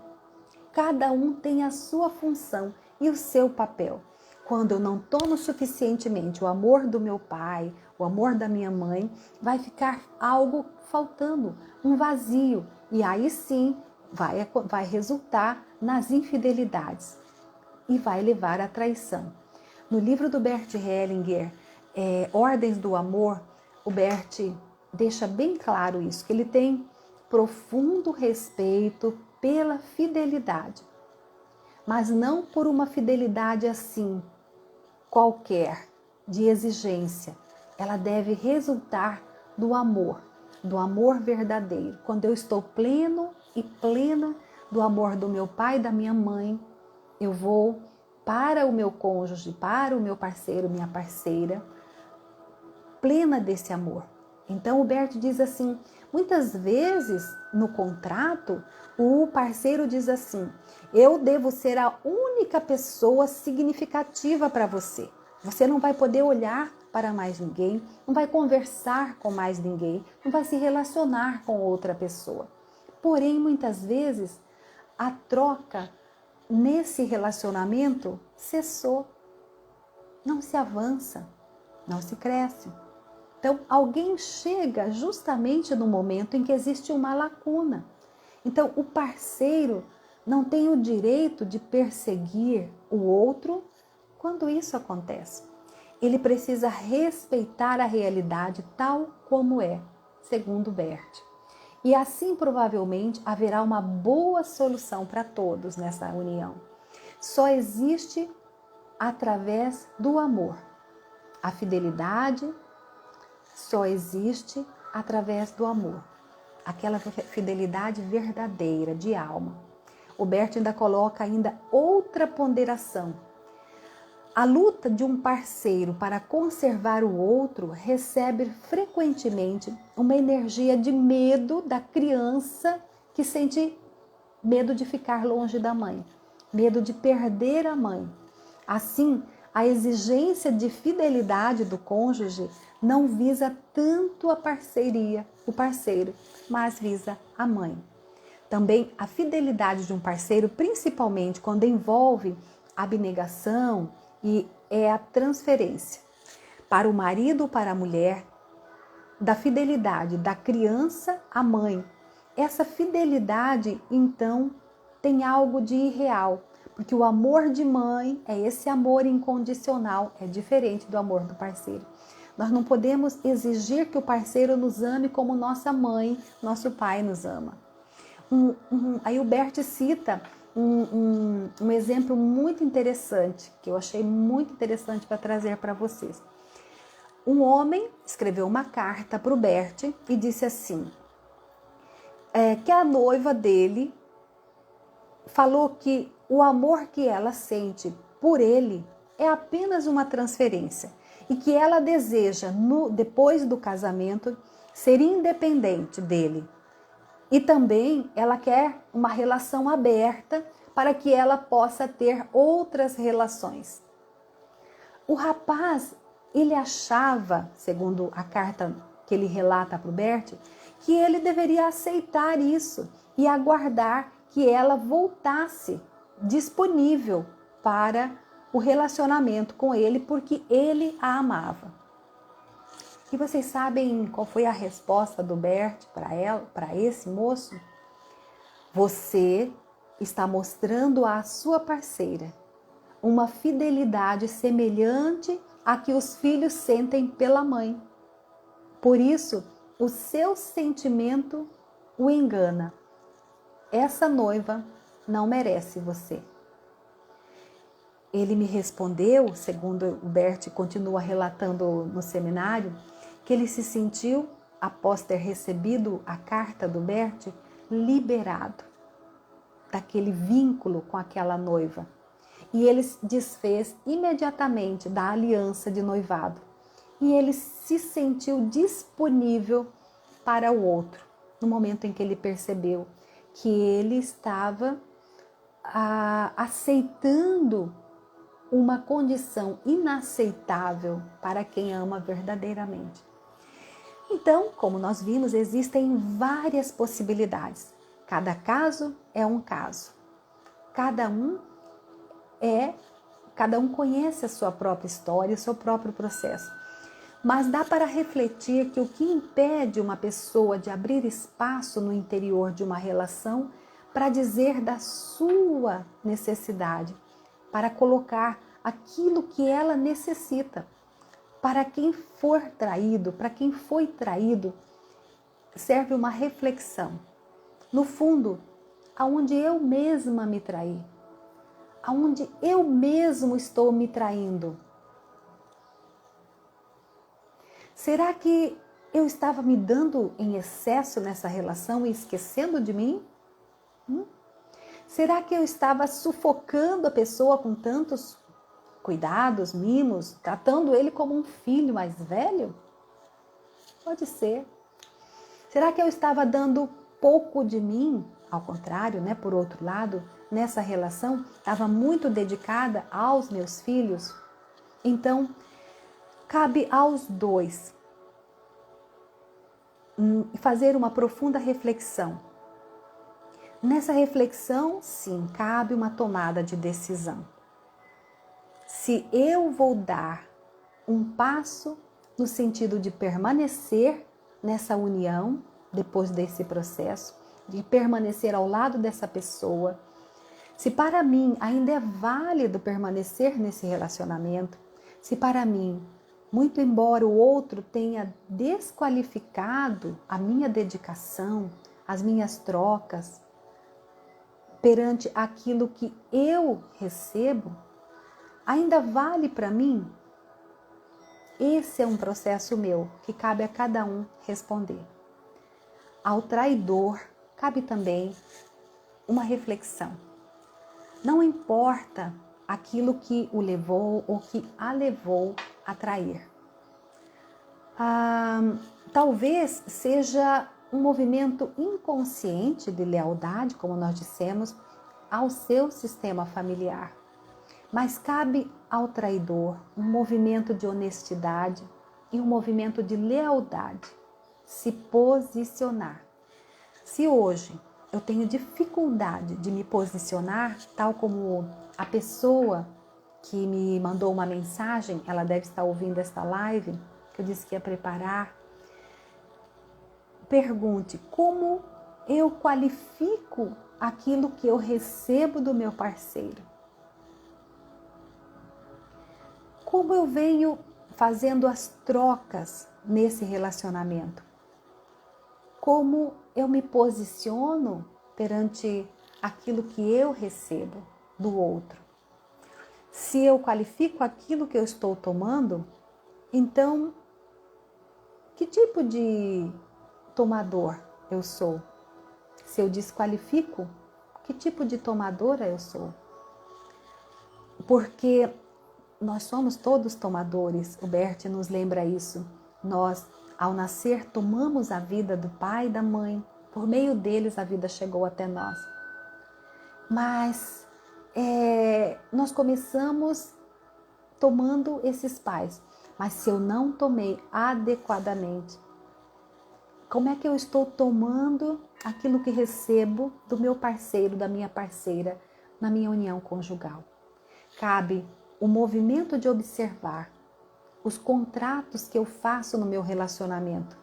Cada um tem a sua função e o seu papel. Quando eu não tomo suficientemente o amor do meu pai, o amor da minha mãe, vai ficar algo faltando, um vazio. E aí sim vai resultar nas infidelidades e vai levar à traição. No livro do Bert Hellinger, Ordens do Amor, o Bert deixa bem claro isso, que ele tem profundo respeito pela fidelidade, mas não por uma fidelidade assim, qualquer, de exigência. Ela deve resultar do amor verdadeiro. Quando eu estou pleno e plena do amor do meu pai e da minha mãe, eu vou para o meu cônjuge, para o meu parceiro, minha parceira, plena desse amor. Então o Bert diz assim, muitas vezes no contrato, o parceiro diz assim, eu devo ser a única pessoa significativa para você. Você não vai poder olhar para mais ninguém, não vai conversar com mais ninguém, não vai se relacionar com outra pessoa. Porém, muitas vezes, a troca nesse relacionamento cessou, não se avança, não se cresce. Então, alguém chega justamente no momento em que existe uma lacuna. Então, o parceiro não tem o direito de perseguir o outro quando isso acontece. Ele precisa respeitar a realidade tal como é, segundo Bert. E assim, provavelmente, haverá uma boa solução para todos nessa união. Só existe através do amor. A fidelidade só existe através do amor. Aquela fidelidade verdadeira, de alma. O Bert ainda coloca outra ponderação. A luta de um parceiro para conservar o outro recebe frequentemente uma energia de medo da criança que sente medo de ficar longe da mãe, medo de perder a mãe. Assim, a exigência de fidelidade do cônjuge não visa tanto a parceria, o parceiro, mas visa a mãe. Também a fidelidade de um parceiro, principalmente quando envolve abnegação, e é a transferência para o marido ou para a mulher da fidelidade da criança à mãe. Essa fidelidade, então, tem algo de irreal, porque o amor de mãe é esse amor incondicional, é diferente do amor do parceiro. Nós não podemos exigir que o parceiro nos ame como nossa mãe, nosso pai nos ama. Aí o Bert cita um exemplo muito interessante, que eu achei muito interessante para trazer para vocês. Um homem escreveu uma carta para o Bert e disse assim, que a noiva dele falou que o amor que ela sente por ele é apenas uma transferência e que ela deseja, depois do casamento, ser independente dele. E também ela quer uma relação aberta para que ela possa ter outras relações. O rapaz, ele achava, segundo a carta que ele relata para o Bert, que ele deveria aceitar isso e aguardar que ela voltasse disponível para o relacionamento com ele, porque ele a amava. E vocês sabem qual foi a resposta do Bert para esse moço? Você está mostrando à sua parceira uma fidelidade semelhante à que os filhos sentem pela mãe. Por isso, o seu sentimento o engana. Essa noiva não merece você. Ele me respondeu, segundo o Bert continua relatando no seminário, que ele se sentiu, após ter recebido a carta do Bert, liberado daquele vínculo com aquela noiva. E ele se desfez imediatamente da aliança de noivado. E ele se sentiu disponível para o outro, no momento em que ele percebeu que ele estava aceitando uma condição inaceitável para quem ama verdadeiramente. Então, como nós vimos, existem várias possibilidades. Cada caso é um caso. Cada um conhece a sua própria história, o seu próprio processo. Mas dá para refletir que o que impede uma pessoa de abrir espaço no interior de uma relação para dizer da sua necessidade, para colocar aquilo que ela necessita. Para quem for traído, para quem foi traído, serve uma reflexão. No fundo, aonde eu mesma me traí, aonde eu mesmo estou me traindo. Será que eu estava me dando em excesso nessa relação e esquecendo de mim? Será que eu estava sufocando a pessoa com tantos cuidados, mimos, tratando ele como um filho mais velho? Pode ser. Será que eu estava dando pouco de mim? Ao contrário, por outro lado, nessa relação, estava muito dedicada aos meus filhos. Então, cabe aos dois fazer uma profunda reflexão. Nessa reflexão, sim, cabe uma tomada de decisão. Se eu vou dar um passo no sentido de permanecer nessa união, depois desse processo, de permanecer ao lado dessa pessoa, se para mim ainda é válido permanecer nesse relacionamento, se para mim, muito embora o outro tenha desqualificado a minha dedicação, as minhas trocas, perante aquilo que eu recebo, ainda vale para mim? Esse é um processo meu, que cabe a cada um responder. Ao traidor, cabe também uma reflexão. Não importa aquilo que o levou ou que a levou a trair. Talvez seja um movimento inconsciente de lealdade, como nós dissemos, ao seu sistema familiar. Mas cabe ao traidor um movimento de honestidade e um movimento de lealdade, se posicionar. Se hoje eu tenho dificuldade de me posicionar, tal como a pessoa que me mandou uma mensagem, ela deve estar ouvindo esta live, que eu disse que ia preparar. Pergunte, como eu qualifico aquilo que eu recebo do meu parceiro? Como eu venho fazendo as trocas nesse relacionamento? Como eu me posiciono perante aquilo que eu recebo do outro? Se eu qualifico aquilo que eu estou tomando, então, que tipo de tomador eu sou? Se eu desqualifico, que tipo de tomadora eu sou? Porque nós somos todos tomadores, o Bert nos lembra isso. Nós, ao nascer, tomamos a vida do pai e da mãe. Por meio deles a vida chegou até nós. Mas nós começamos tomando esses pais. Mas se eu não tomei adequadamente, como é que eu estou tomando aquilo que recebo do meu parceiro, da minha parceira, na minha união conjugal? Cabe o movimento de observar os contratos que eu faço no meu relacionamento.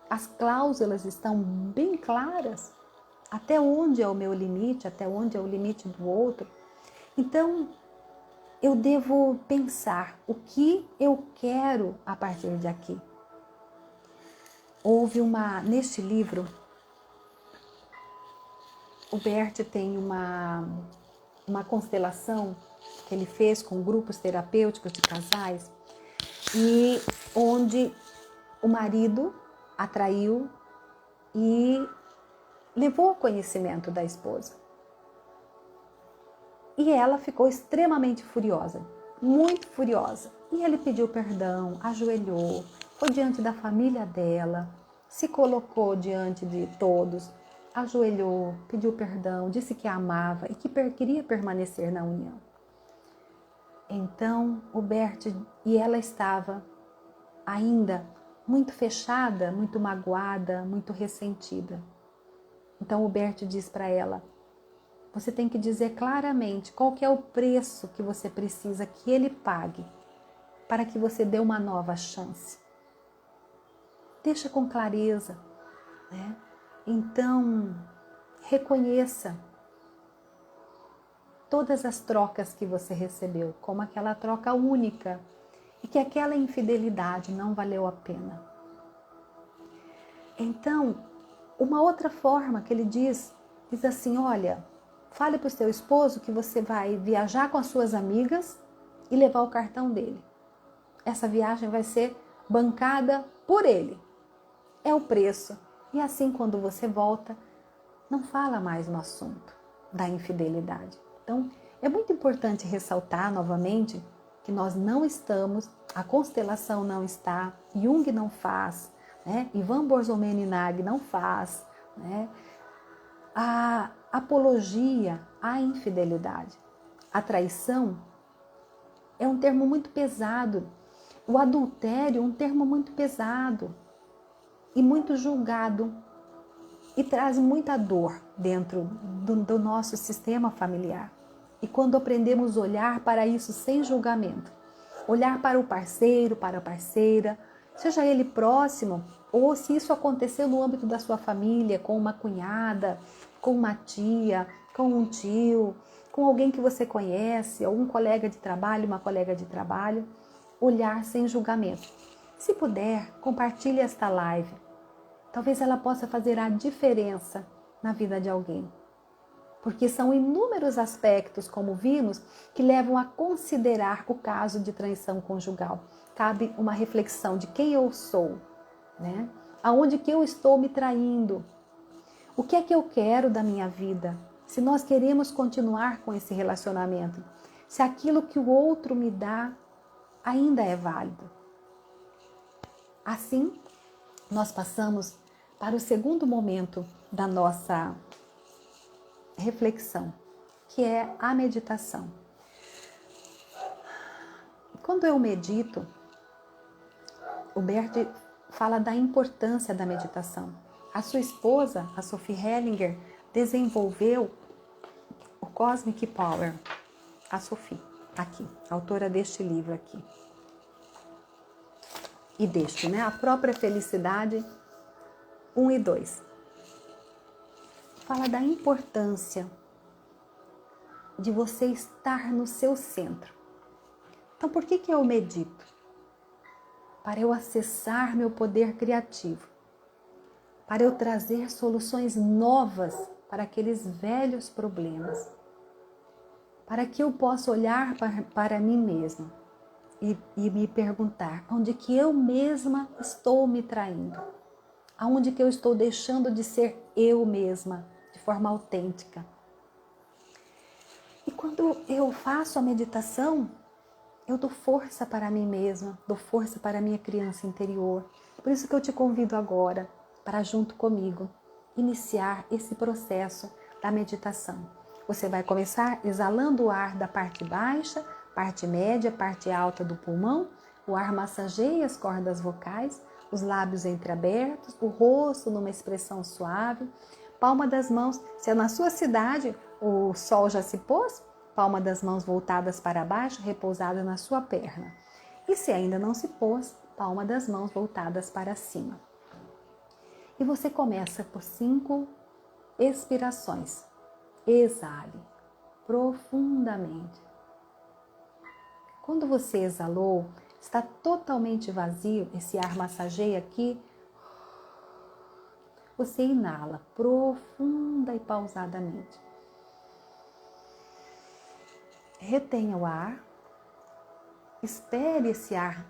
As cláusulas estão bem claras. Até onde é o meu limite, até onde é o limite do outro. Então, eu devo pensar o que eu quero a partir de aqui. Neste livro, o Bert tem uma constelação que ele fez com grupos terapêuticos de casais, e onde o marido atraiu e levou ao conhecimento da esposa. E ela ficou extremamente furiosa, muito furiosa. E ele pediu perdão, ajoelhou, foi diante da família dela, se colocou diante de todos, ajoelhou, pediu perdão, disse que a amava e que queria permanecer na união. Então, o Bert e ela estava ainda muito fechada, muito magoada, muito ressentida. Então, o Bert diz para ela: você tem que dizer claramente qual que é o preço que você precisa que ele pague para que você dê uma nova chance. Deixa com clareza, né? Então, reconheça todas as trocas que você recebeu como aquela troca única e que aquela infidelidade não valeu a pena. Então, uma outra forma que ele diz assim: olha, fale para o seu esposo que você vai viajar com as suas amigas e levar o cartão dele. Essa viagem vai ser bancada por ele. É o preço. E assim, quando você volta, não fala mais no assunto da infidelidade. Então, é muito importante ressaltar novamente que nós não estamos, a constelação não está, Jung não faz, né? Ivan Borzomeninag não faz, né? A apologia à infidelidade. A traição é um termo muito pesado. O adultério é um termo muito pesado e muito julgado e traz muita dor dentro do nosso sistema familiar. E quando aprendemos a olhar para isso sem julgamento, olhar para o parceiro, para a parceira, seja ele próximo, ou se isso aconteceu no âmbito da sua família, com uma cunhada, com uma tia, com um tio, com alguém que você conhece, algum colega de trabalho, uma colega de trabalho, olhar sem julgamento. Se puder, compartilhe esta live. Talvez ela possa fazer a diferença na vida de alguém. Porque são inúmeros aspectos, como vimos, que levam a considerar o caso de traição conjugal. Cabe uma reflexão de quem eu sou, né? Aonde que eu estou me traindo? O que é que eu quero da minha vida? Se nós queremos continuar com esse relacionamento, se aquilo que o outro me dá ainda é válido. Assim, nós passamos para o segundo momento da nossa reflexão, que é a meditação. Quando eu medito, o Bert fala da importância da meditação. A sua esposa, a Sophie Hellinger, desenvolveu o Cosmic Power. A Sophie, aqui, autora deste livro aqui. E deste, né? A própria Felicidade 1 e 2. Fala da importância de você estar no seu centro. Então, por que eu medito? Para eu acessar meu poder criativo. Para eu trazer soluções novas para aqueles velhos problemas. Para que eu possa olhar para mim mesma e me perguntar onde que eu mesma estou me traindo. Aonde que eu estou deixando de ser eu mesma, de forma autêntica. E quando eu faço a meditação, eu dou força para mim mesma, dou força para a minha criança interior. Por isso que eu te convido agora para, junto comigo, iniciar esse processo da meditação. Você vai começar exalando o ar da parte baixa, parte média, parte alta do pulmão. O ar massageia as cordas vocais, os lábios entreabertos, o rosto numa expressão suave. Palma das mãos, se é na sua cidade o sol já se pôs, palma das mãos voltadas para baixo, repousada na sua perna. E se ainda não se pôs, palma das mãos voltadas para cima. E você começa por 5 expirações. Exale profundamente. Quando você exalou, está totalmente vazio, esse ar massageia aqui. Você inala profunda e pausadamente. Retenha o ar. Espere esse ar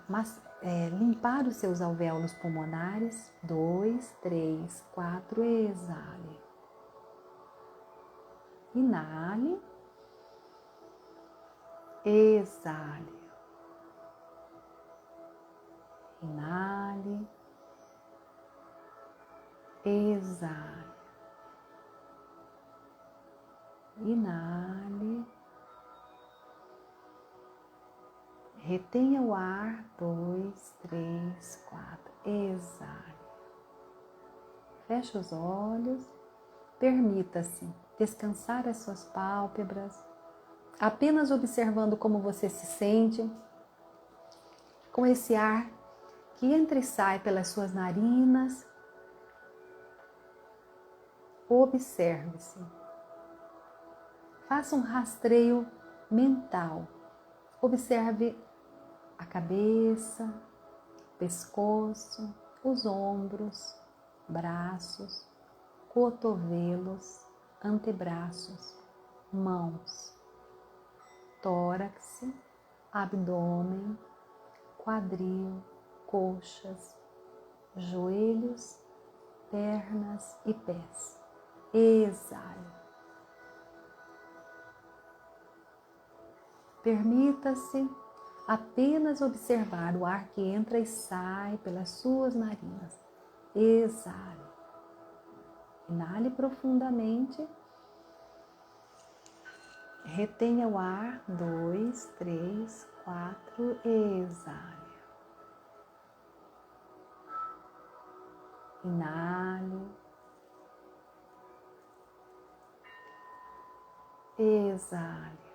limpar os seus alvéolos pulmonares. 2, 3, 4, exale. Inale. Exale. Inale. Exale. Inale. Retenha o ar. 2, 3, 4. Exale. Feche os olhos. Permita-se descansar as suas pálpebras, apenas observando como você se sente com esse ar que entra e sai pelas suas narinas. Observe-se. Faça um rastreio mental. Observe a cabeça, pescoço, os ombros, braços, cotovelos, antebraços, mãos, tórax, abdômen, quadril, coxas, joelhos, pernas e pés. Exale. Permita-se apenas observar o ar que entra e sai pelas suas narinas. Exale. Inale profundamente. Retenha o ar. 2, 3, 4. Exale. Inale. Exale.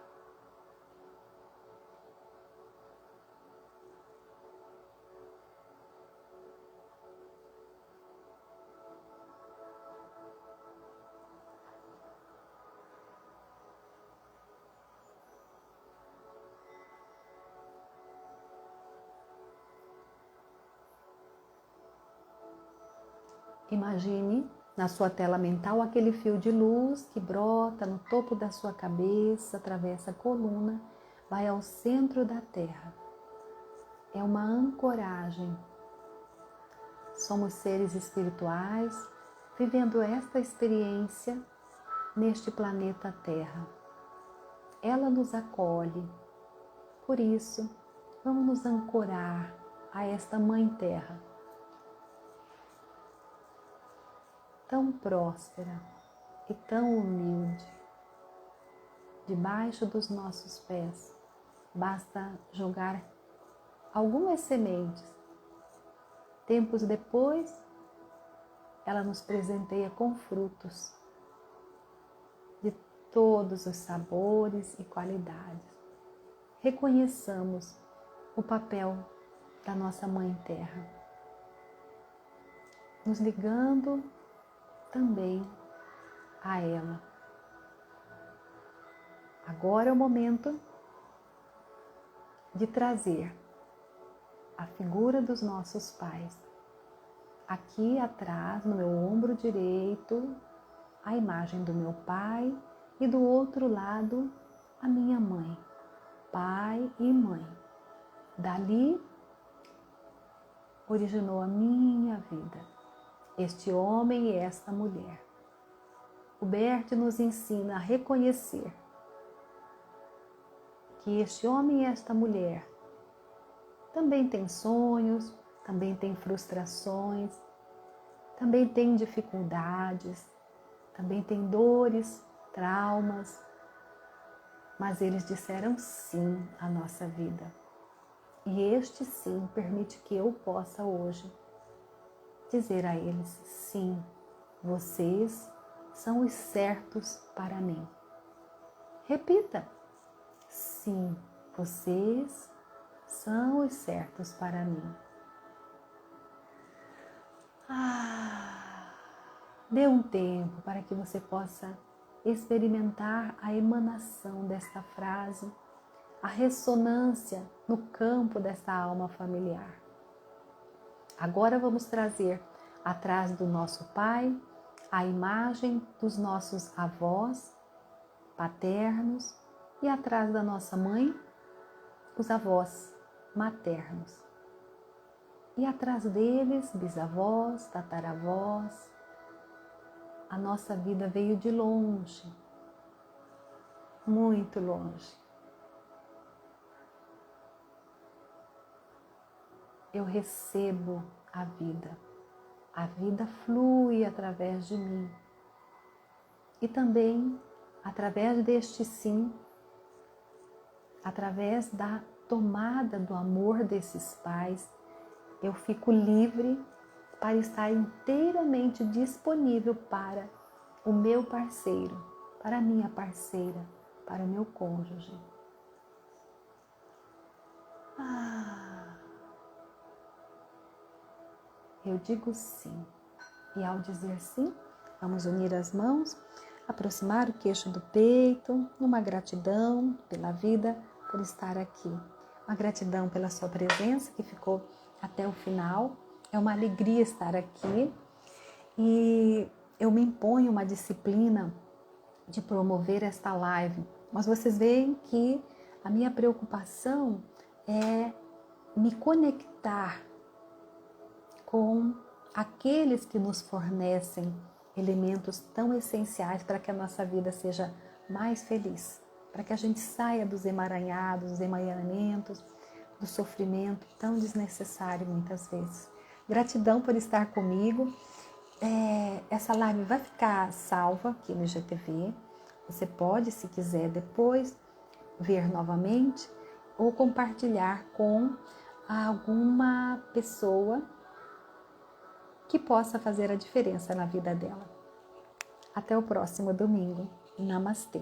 Imagine na sua tela mental aquele fio de luz que brota no topo da sua cabeça, atravessa a coluna, vai ao centro da Terra. É uma ancoragem. Somos seres espirituais vivendo esta experiência neste planeta Terra. Ela nos acolhe. Por isso, vamos nos ancorar a esta Mãe Terra, tão próspera e tão humilde. Debaixo dos nossos pés, basta jogar algumas sementes. Tempos depois, ela nos presenteia com frutos de todos os sabores e qualidades. Reconheçamos o papel da nossa Mãe Terra, nos ligando também a ela. Agora é o momento de trazer a figura dos nossos pais. Aqui atrás, no meu ombro direito, a imagem do meu pai e do outro lado, a minha mãe. Pai e mãe. Dali originou a minha vida. este homem e esta mulher. O Bert nos ensina a reconhecer que este homem e esta mulher também têm sonhos, também têm frustrações, também têm dificuldades, também têm dores, traumas, mas eles disseram sim à nossa vida. E este sim permite que eu possa hoje dizer a eles: sim, vocês são os certos para mim. Repita: sim, vocês são os certos para mim. Dê um tempo para que você possa experimentar a emanação desta frase, a ressonância no campo desta alma familiar. Agora vamos trazer atrás do nosso pai a imagem dos nossos avós paternos e atrás da nossa mãe os avós maternos. E atrás deles, bisavós, tataravós. A nossa vida veio de longe, muito longe. Eu recebo a vida flui através de mim. E também, através deste sim, através da tomada do amor desses pais, eu fico livre para estar inteiramente disponível para o meu parceiro, para a minha parceira, para o meu cônjuge. Eu digo sim. E ao dizer sim, vamos unir as mãos, aproximar o queixo do peito, numa gratidão pela vida, por estar aqui. Uma gratidão pela sua presença que ficou até o final. É uma alegria estar aqui e eu me imponho uma disciplina de promover esta live. Mas vocês veem que a minha preocupação é me conectar com aqueles que nos fornecem elementos tão essenciais para que a nossa vida seja mais feliz, para que a gente saia dos emaranhados, dos emaranhamentos, do sofrimento tão desnecessário muitas vezes. Gratidão por estar comigo. Essa live vai ficar salva aqui no IGTV. Você pode, se quiser, depois ver novamente ou compartilhar com alguma pessoa que possa fazer a diferença na vida dela. Até o próximo domingo. Namastê!